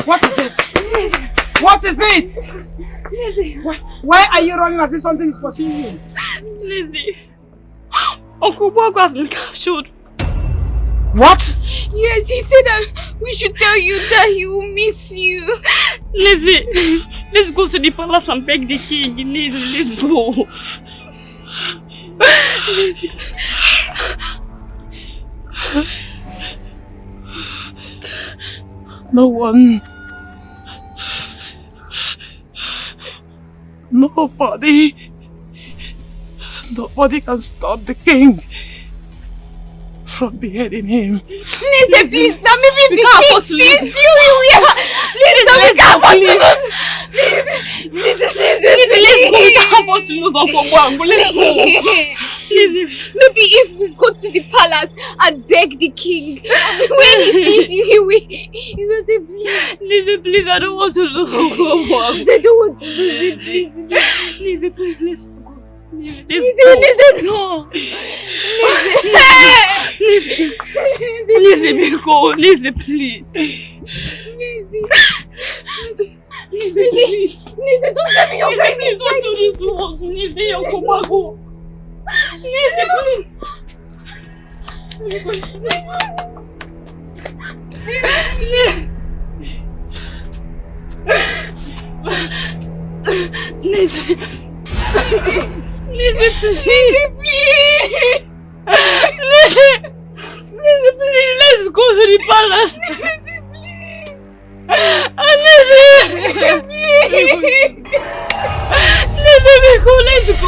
What is it? What is it? Lizzie. Why are you running as if something is pursuing you? Lizzie. Uncle Ogbuagu has been captured. What? Yes, he said that we should tell you that he will miss you. Lizzie, let's go to the palace and beg the king. Let's go. Nobody can stop the king from beheading him. Lizzie, please, now maybe the king sees you. Lizzie, we can't afford to lose. Lizzie, let's go. We can't afford to lose Uncle Ogbuagu. Let's go. Maybe if we go to the palace and beg the king, when he sees you, he will say, please. Please, I don't want to lose Mom. I don't want to lose it, please. Please, let's go. Listen, no. Listen, please. Listen, don't tell me you're Please don't do this to us. Listen, you're Komago. Listen, please, let's go to the palace. Let's go.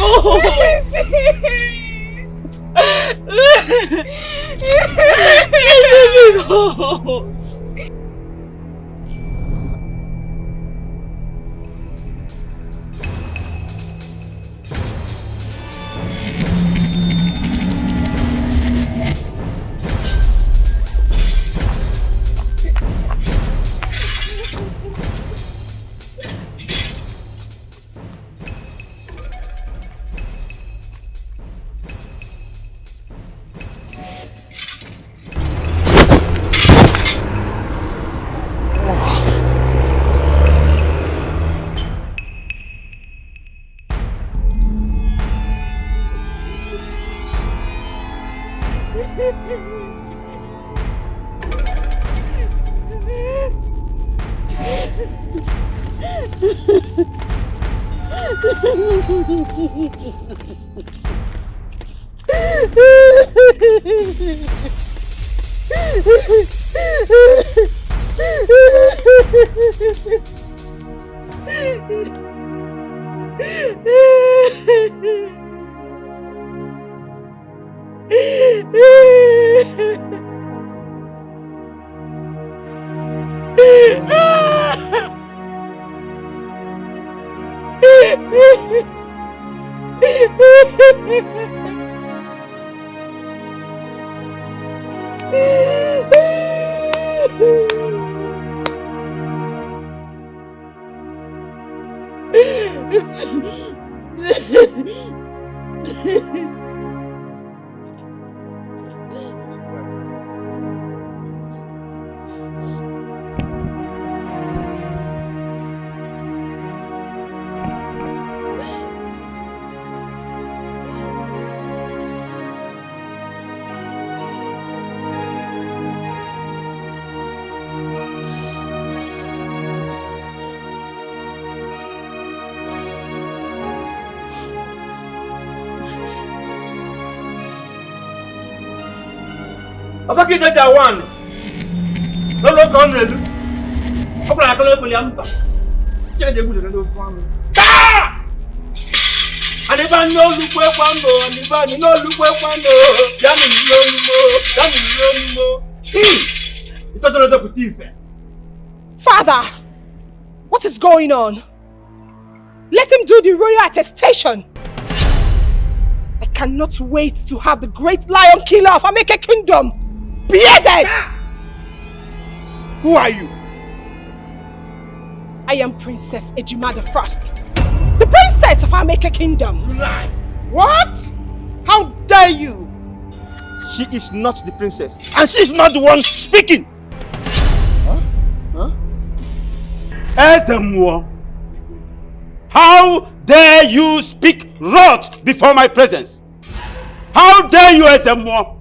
Papa ki de Jawan. Lolo kan nelu. Opla ka lo ko yampa. Je de gudu do fun mi. Ani ba no lupo kwando, ani ba ni no lupo kwando. Ya mi lo mo. Ito to lo to kutife. Father, what is going on? Let him do the royal attestation. I cannot wait to have the great lion killer of Ameke Kingdom beheaded. Who are you? I am Princess Ejima the First, the princess of Ameke Kingdom. Lie. What? How dare you? She is not the princess, and she is not the one speaking. Ezemwo, how dare you speak wrath before my presence? How dare you, Ezemwo?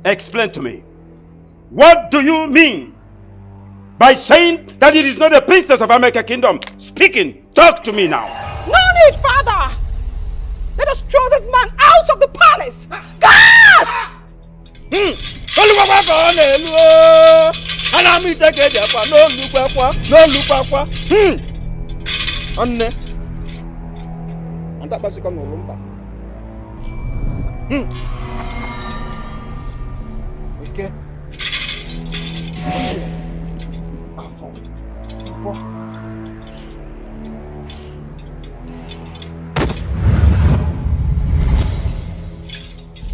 Explain to me. What do you mean by saying that it is not the princess of Ameke Kingdom speaking? Talk to me now. No need, Father! Let us throw this man out of the palace! God! Okay.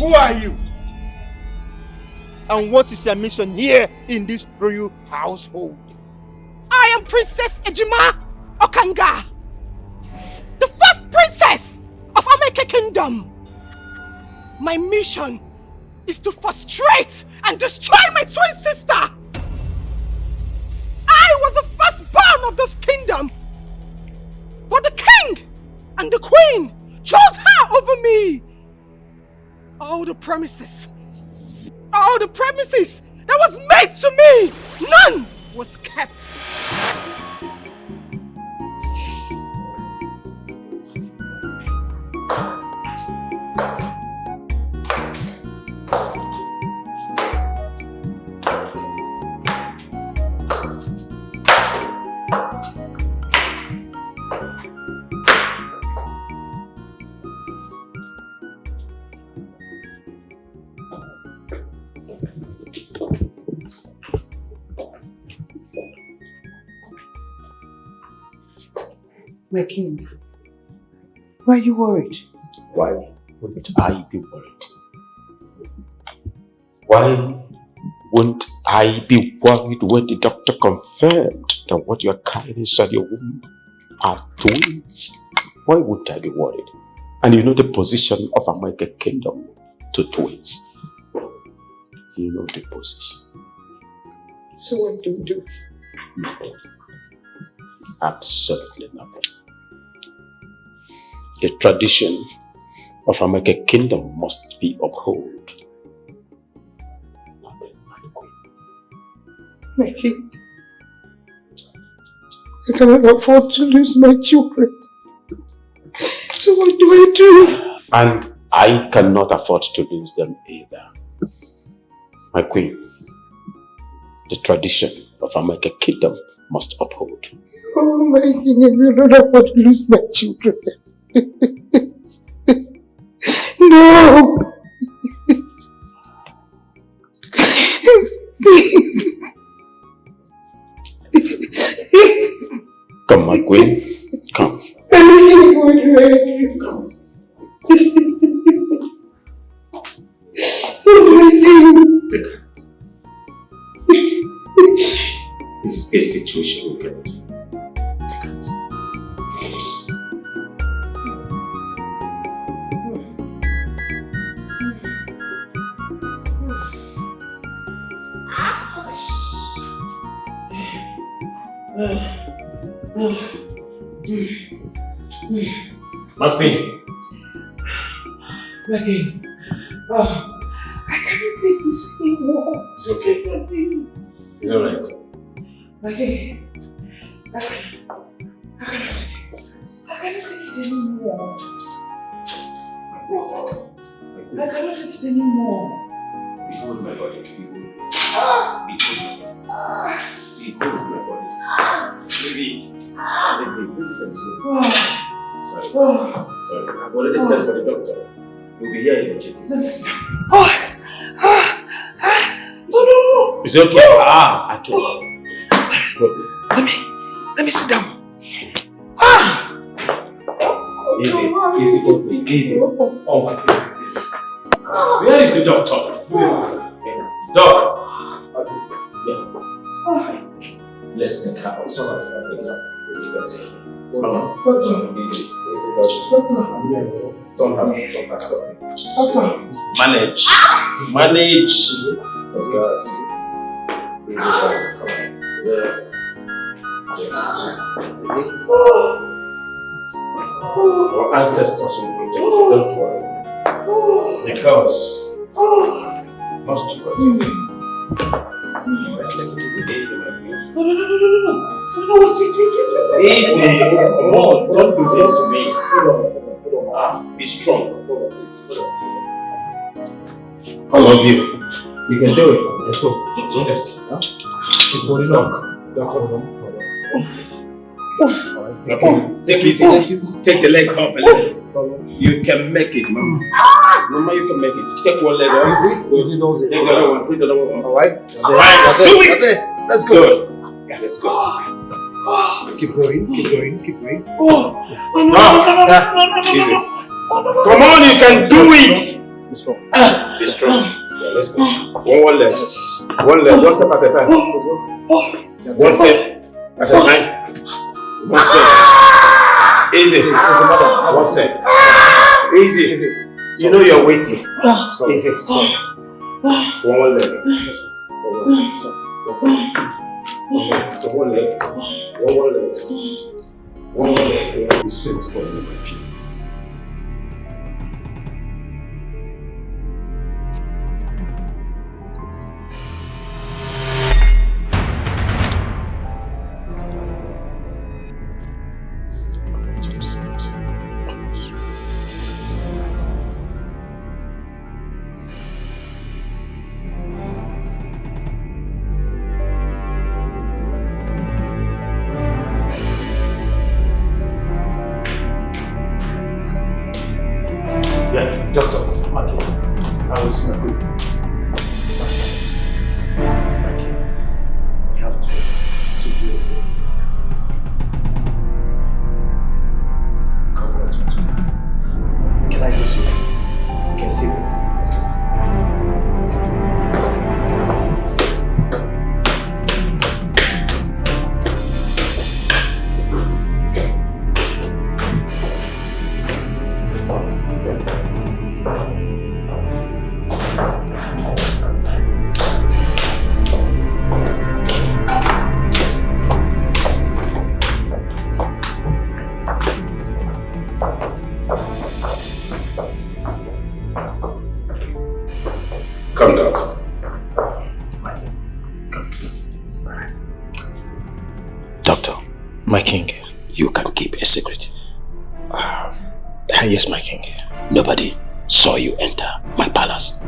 Who are you? And what is your mission here in this royal household? I am Princess Ejima Okanga, the first princess of Ameke Kingdom. My mission is to frustrate and destroy my twin sister. I was the firstborn of this kingdom, but the king and the queen chose her over me. All the promises that was made to me, none was kept. My king, why are you worried? Why wouldn't I be worried? Why wouldn't I be worried when the doctor confirmed that what you are carrying inside your womb are twins? Why wouldn't I be worried? And you know the position of American Kingdom to twins. You know the position. So what do you do? Nothing. Absolutely nothing. The tradition of American Kingdom must be upheld. My king, I cannot afford to lose my children. So what do I do? And I cannot afford to lose them either. My queen, the tradition of American Kingdom must uphold. Oh my king, I cannot afford to lose my children. No! Come, my queen, come. Come. It's a situation we get. Take it. My queen. Maggie, I cannot take this anymore. It's okay. It's alright. Maggie, I cannot take it anymore. I cannot take it anymore. Behold my body. Behold my body. Leave it. Sorry. I've already sent for the doctor. He'll be here immediately. Let me see. No. It's okay. I can't. Let me sit down. Easy. Where is the doctor? Doc. Yeah. Let's take her out. This is a system. Easy. Don't have something. Manage. Let's go. Our ancestors will protect you, don't worry. Because must you protect you. No, wait. Easy. Come on, don't do this to me. Be strong. I love you. You can do it. Let's go. Yes. Take it easy. Take the leg up a little. You can make it, Mama, you can make it. Take one leg up. Easy does it. Take the other one. Put the other one. Alright. Do it. Let's go. Good. Yeah, let's go. Keep going. Easy. Come on, you can do it. Be strong. Be strong. Yeah, let's go. One leg. One leg. One step at a time. One step at a time. One step. Easy. One step. Easy. You know you're waiting. Easy. One leg. One leg. One leg. He sent for you, my king. Yes, my king. Nobody saw you enter my palace.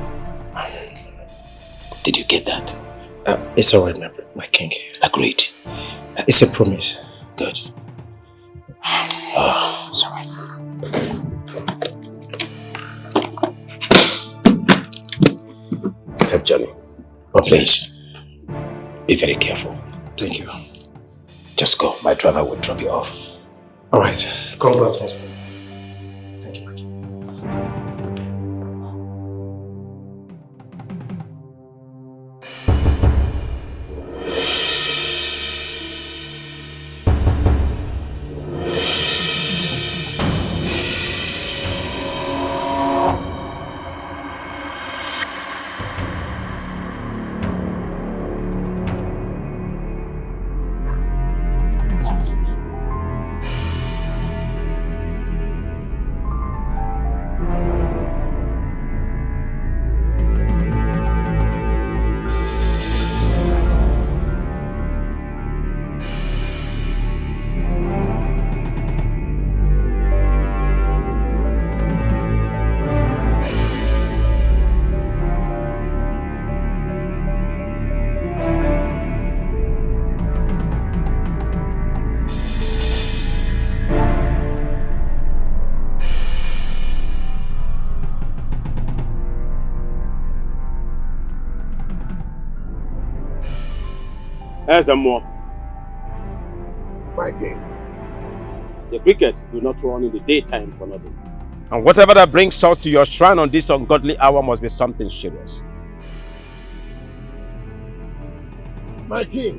Did you get that? It's alright, my king. Agreed. It's a promise. Good. Oh, it's alright. Safe journey. But please, be very careful. Thank you. Just go. My driver will drop you off. Alright. Congrats. More. My king. The cricket do not run in the daytime for nothing. And whatever that brings salt to your shrine on this ungodly hour must be something serious. My king,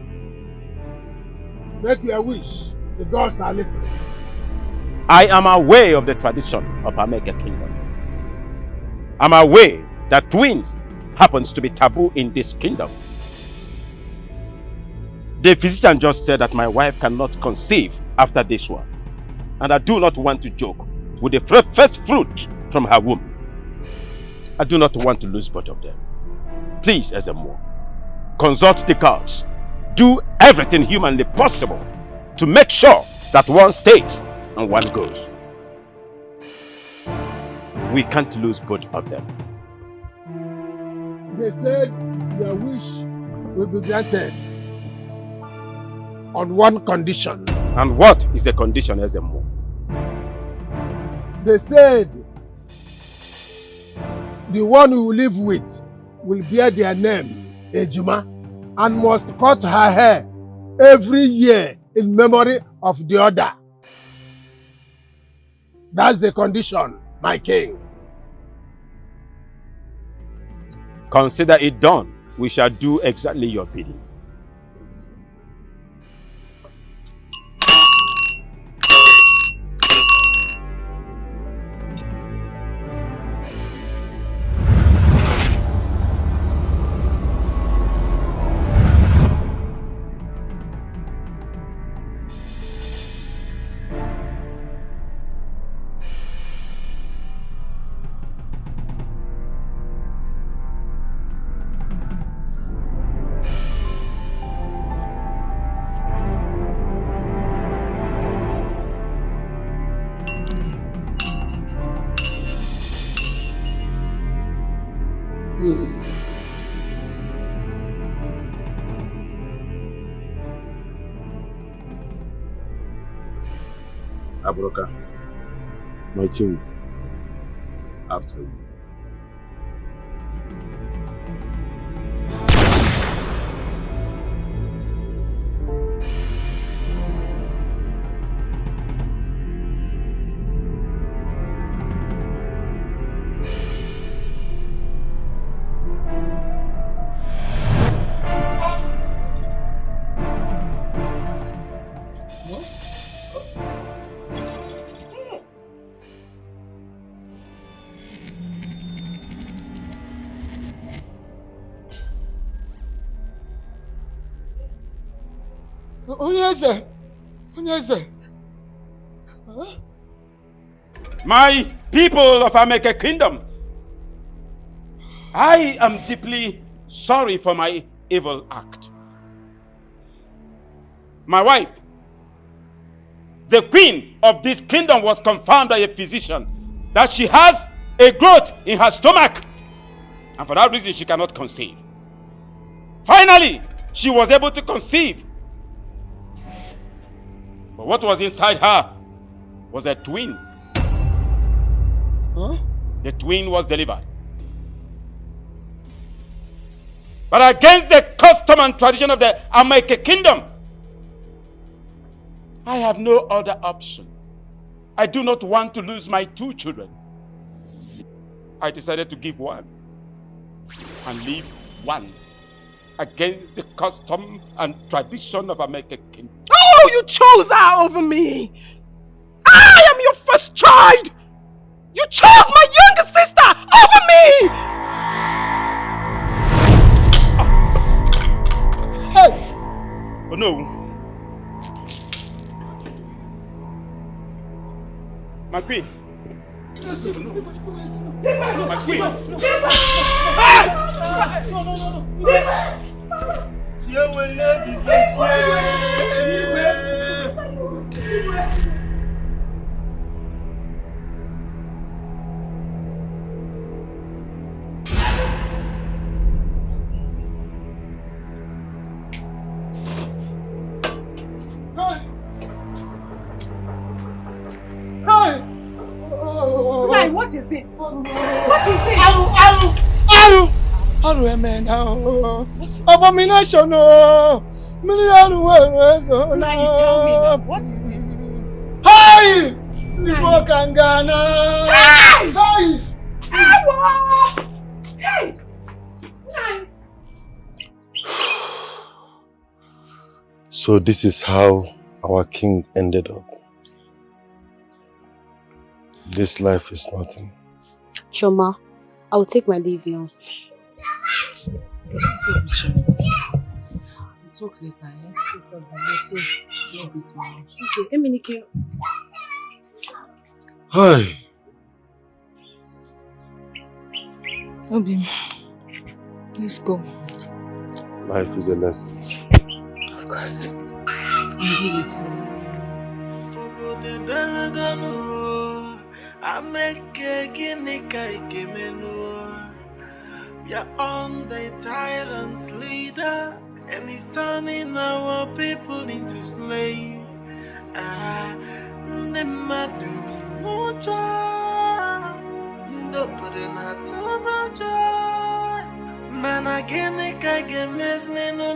make your wish. The gods are listening. I am aware of the tradition of Ameke Kingdom. I'm aware that twins happens to be taboo in this kingdom. The physician just said that my wife cannot conceive after this one. And I do not want to joke with the first fruit from her womb. I do not want to lose both of them. Please, Ezemo, consult the gods. Do everything humanly possible to make sure that one stays and one goes. We can't lose both of them. They said your wish will be granted on one condition. And what is the condition, Ezemo? They said the one you live with will bear their name, Ejima, and must cut her hair every year in memory of the other. That's the condition, my king. Consider it done. We shall do exactly your bidding. Abroka, my king, after you. My people of Ameke Kingdom, I am deeply sorry for my evil act. My wife, the queen of this kingdom, was confirmed by a physician that she has a growth in her stomach, and for that reason she cannot conceive. Finally, she was able to conceive. But what was inside her was a twin. Huh? The twin was delivered. But against the custom and tradition of the Ameke Kingdom, I have no other option. I do not want to lose my 2 children. I decided to give one and leave one, against the custom and tradition of Ameke Kingdom. Oh, you chose her over me! I am your first child! You chose my younger sister over me! Hey! Oh no! My queen! My queen! Hey, what is it? What is it? Abomination! Now you tell me now, what is it? Hi! Nibo Kangana! Hey! Hi! Hey! Hey! So this is how our king ended up. This life is nothing. Choma, I will take my leave now. We'll talk later, eh? Okay, Eminike. Hi. Obi, let's go. Life is a lesson. Of course. Indeed it is. We are on the tyrant leader, and he's turning our people into slaves. The madu moja, the putting our toes on joy. Man, again, I get messing no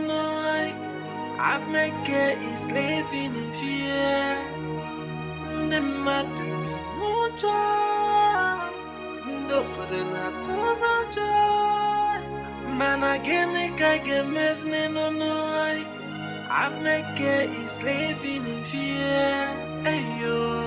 I make is living in fear. The madu moja, the putting our toes on joy. Man again I get messing no I make is living in fear. Ayo.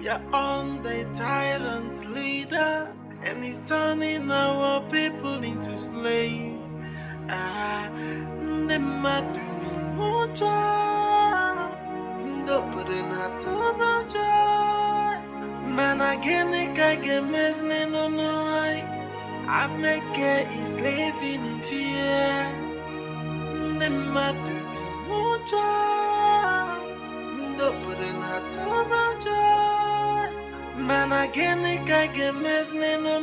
You're on the tyrant leader, and he's turning our people into slaves. The matter no joy, nobody not of joy. Man again, I get messing no I make is living in fear. The matter no joy, nobody not of joy. Man again, I get messing no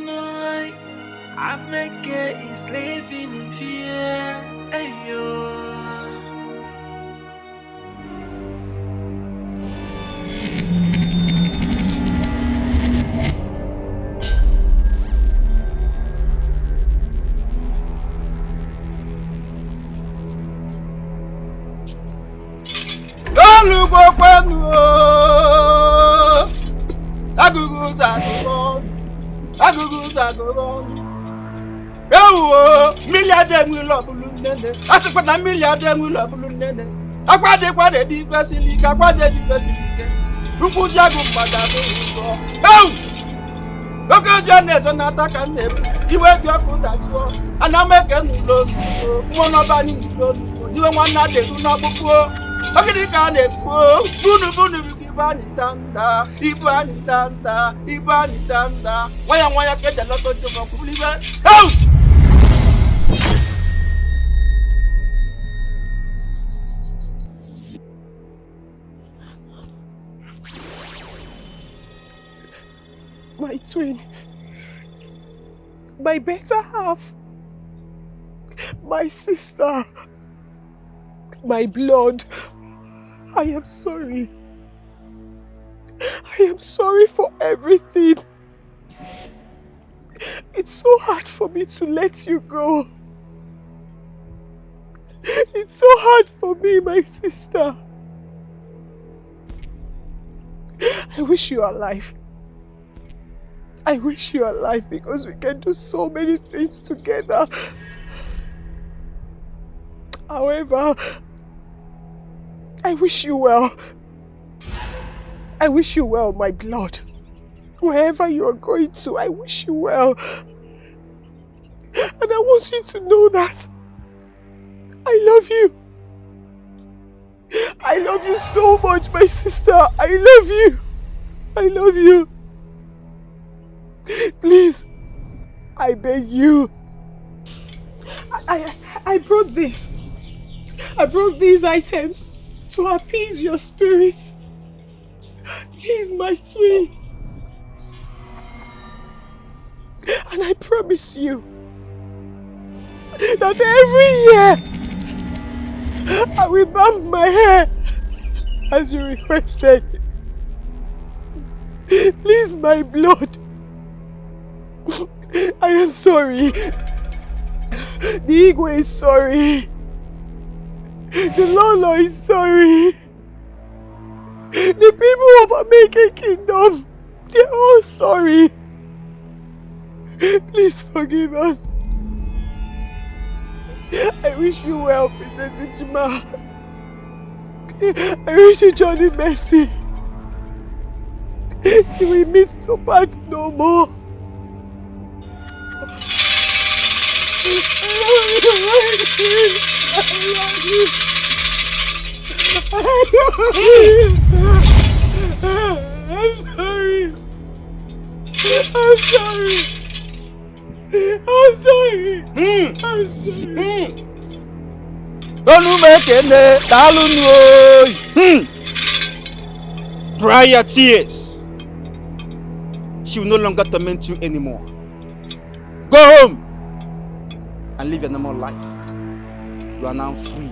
I make is living in fear. Ayo. Milliardaire will love Nene. I said, but a milliardaire will love Nene. I got the one that be facility, I got the facility. Who put Jago Madame? Oh! Look at your nest on attack and name. You were your good at war, and I'm making load. One of any load. You want not to do not before. Look at the kind of Bunu Ibanitanda, Ibanitanda, Ibanitanda. Why am I get a lot of them? Oh! My twin, my better half, my sister, my blood. I am sorry. I am sorry for everything. It's so hard for me to let you go. It's so hard for me, my sister. I wish you were alive. I wish you were alive because we can do so many things together. However, I wish you well. I wish you well, my blood. Wherever you are going to, I wish you well. And I want you to know that I love you. I love you so much, my sister. I love you. I love you. Please, I beg you. I brought this. I brought these items to appease your spirit. Please, my twin. And I promise you that every year I will barb my hair as you requested. Please, my blood. I am sorry. The Igwe is sorry. The Lolo is sorry. The people of American Kingdom, they're all sorry. Please forgive us. I wish you well, Princess Ijima. I wish you Johnny mercy. Till we meet to part no more. I love you. I'm sorry. I'm sorry. I'm sorry. I'm sorry. Don't make it. Dry your tears. She will no longer torment you anymore. Go home and live a normal life. You are now free.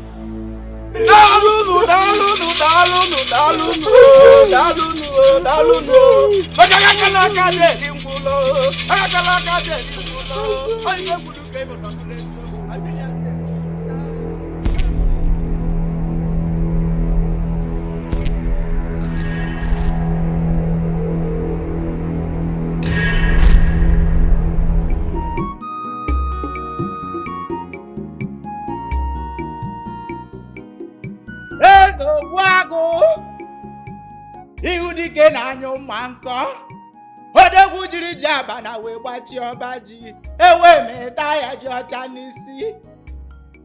Ihu dike na anyu manko odegwu jiri ji abana we gbachi oba ji ewe meta ya ji ocha n'isi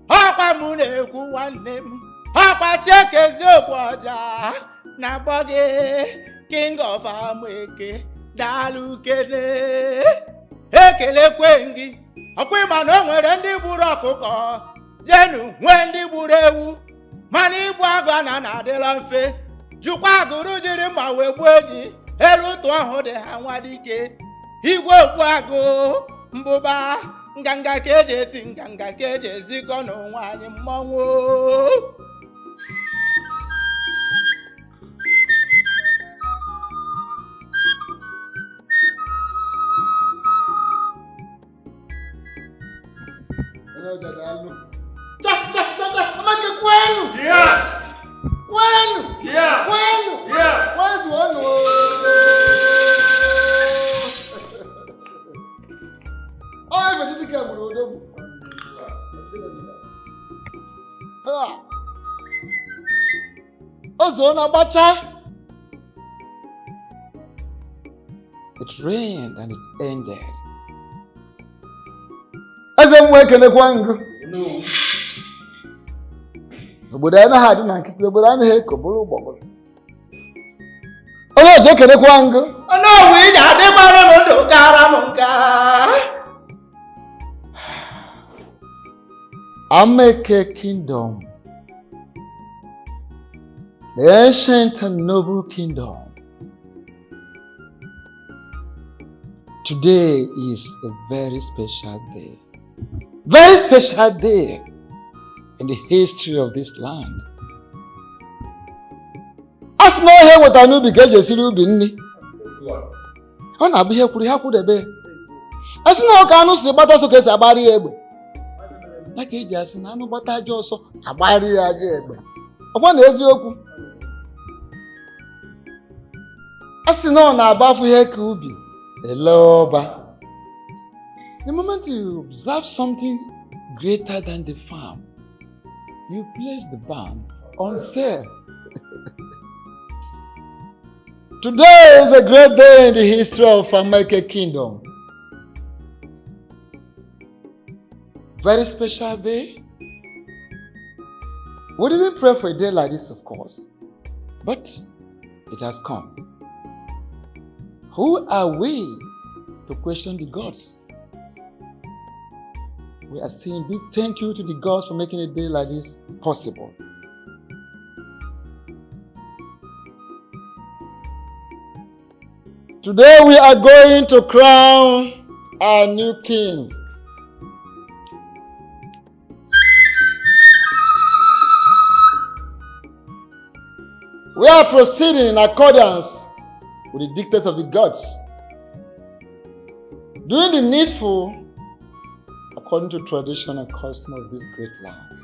akwa mu na ekwu nwanne m akwa chekezi obu oja na gboge king of ameke dalu kene ekele kwengi akwa ma na nwere ndị gburu ọkụkọ jenu nwe ndị gburu ewu mana igbu agwa na adịla mfe jukwa guru jiri ma we gbuo eji elu otu ahụ dị ha nwa dike igwe okpu agụ mbụba nganga ka eji eti nganga ka eji ezikọ n'onwe anyị mmọnwụ It rained and it ended. As I'm working at one. But I had to make it, but I had to bubble. Oh, no, Jack at one. Oh, no, we got the Ameke Kingdom. The ancient and noble kingdom. Today is a very special day. Very special day in the history of this land. As no here what I know because you see you been. On a be here could have put a bed. As no can see but also case a barrier. Like it just no but I just saw a barrier again. Upon the Ezioku. As no na abafu here could be. Hello, ba. The moment you observe something greater than the farm, you place the barn on sale. Today is a great day in the history of Ameke Kingdom. Very special day. We didn't pray for a day like this, of course, but it has come. Who are we to question the gods? We are saying big thank you to the gods for making a day like this possible. Today we are going to crown our new king. We are proceeding in accordance with the dictates of the gods, doing the needful according to tradition and custom of this great land.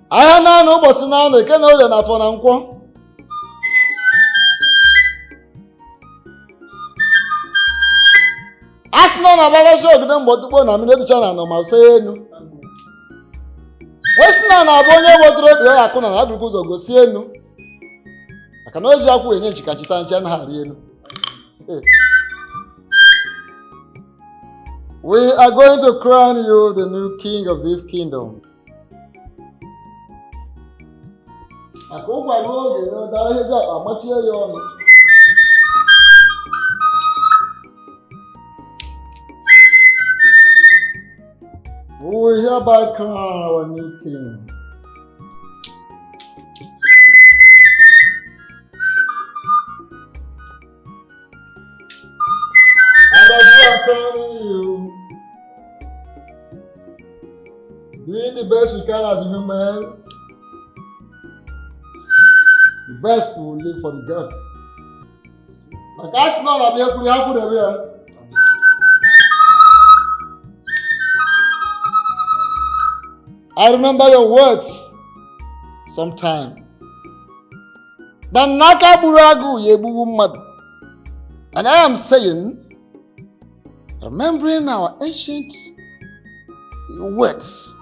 I na no boss na no ke no le na for na nko. As no na bala show gdan botubo na mi no chana no ma say enu. Wesna na abonye wodro bi o yakuna na adugo zo go si enu. Aka no ji akwu enye chikachita nche na hari enu. We are going to crown you the new king of this kingdom. Akogwa n'oge na dara ihe ga amachie ya ọnụ. We hereby crown our new king. And as we are crowning you, doing the best we can as humans, the best will live for the gods. But that's not a miracle happen everywhere. I remember your words sometime. And I am saying, remembering our ancient words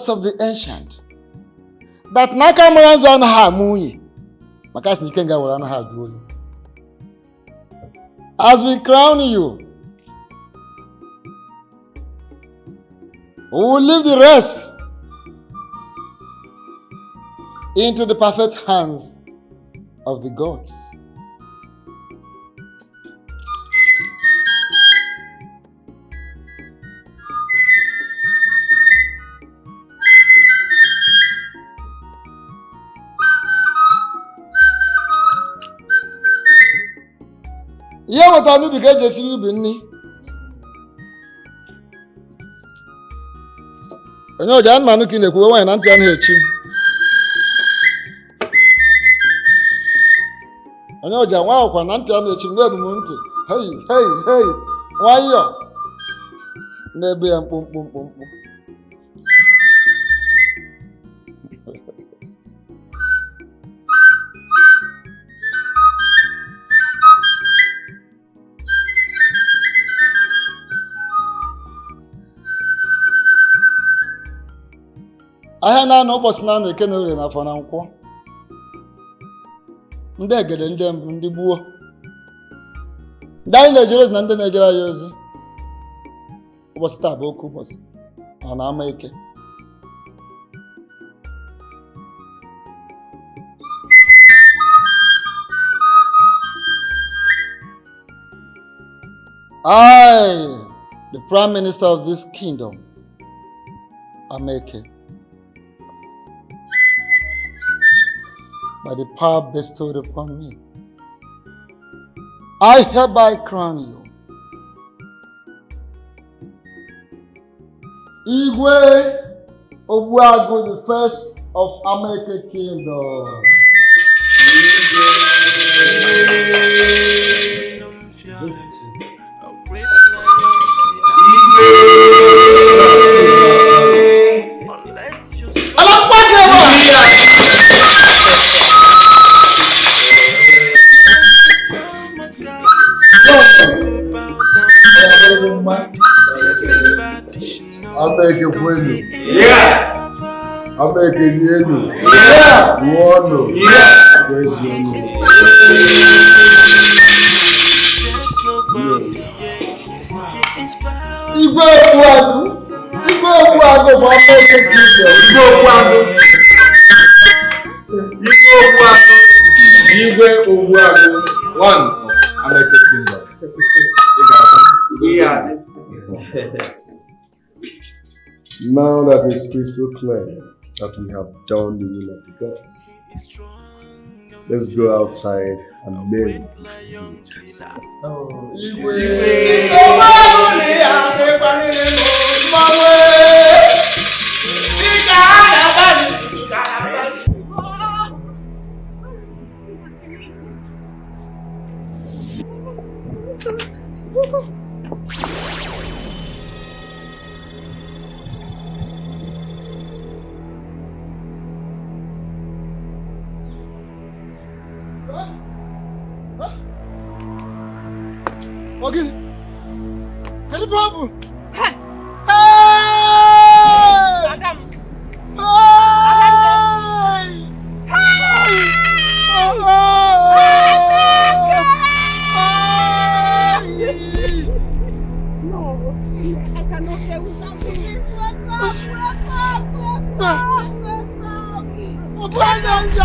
of the ancient, that Nakamuran's on her moon, Makas Nikenga will on her glory. As we crown you, we will leave the rest into the perfect hands of the gods. Yeah, what I do because just you been. Onye Jan Manuki na-ekwu nwaanyị na ntị a na-echi. Onye ọja nwa ọkwa na ntị a na-echi m na-ebu m ntị. Hei, nwayọ. Na-ebe ya mkpụmkpụ. Ahịa na-anọ ụbọchị na eke na ore na afọ na nkwọ. Ndị egede ndị mbụ ndị gbuo. Ndị anyị na-ejere ozi na ndị na-ejere anyị ozi. Ụbọchị taa bụ oke ụbọchị. Ọ na-ama eke. I, the Prime Minister of this kingdom, Ameke, by the power bestowed upon me, I hereby crown you Igwe Obuagu, the first of Ameke Kingdom. Ameke bueno. Yeah. Ameke yenu. Yeah. Wono. Yeah. Igwe Obuagu. Igwe Obuagu bụ Ameke Kingdom. Igwe Obuagu. Igwe Obuagu, one of Ameke Kingdom. Now that it's crystal clear that we have done the will of the gods, let's go outside and marry. Okay. Can you trouble? Hey! Adam! No, I cannot stay without you. Wake up!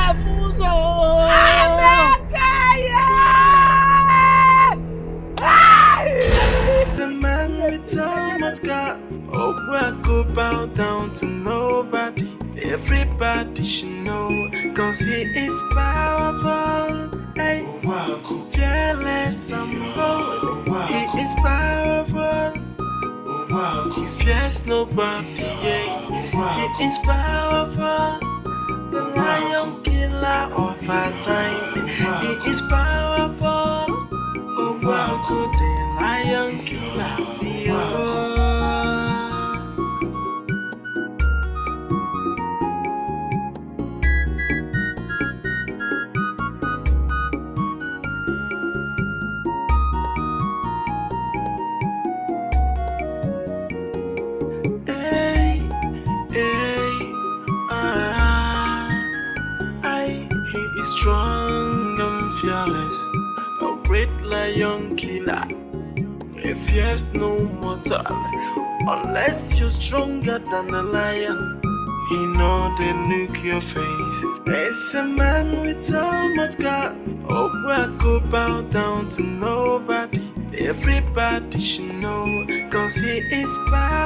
bow down to nobody. Everybody should know, cause he is powerful. Hey, fearless and bold. He is powerful. He fears nobody. Yeah. He is powerful. The lion killer of our time. He is powerful. Oh, wow, could the lion killer be? Strong and fearless, a great lion killer. He fears no mortal, unless you're stronger than a lion. He know they look your face. There's a man with so much guts. Oh, I go bow down to nobody. Everybody should know, cause he is powerful.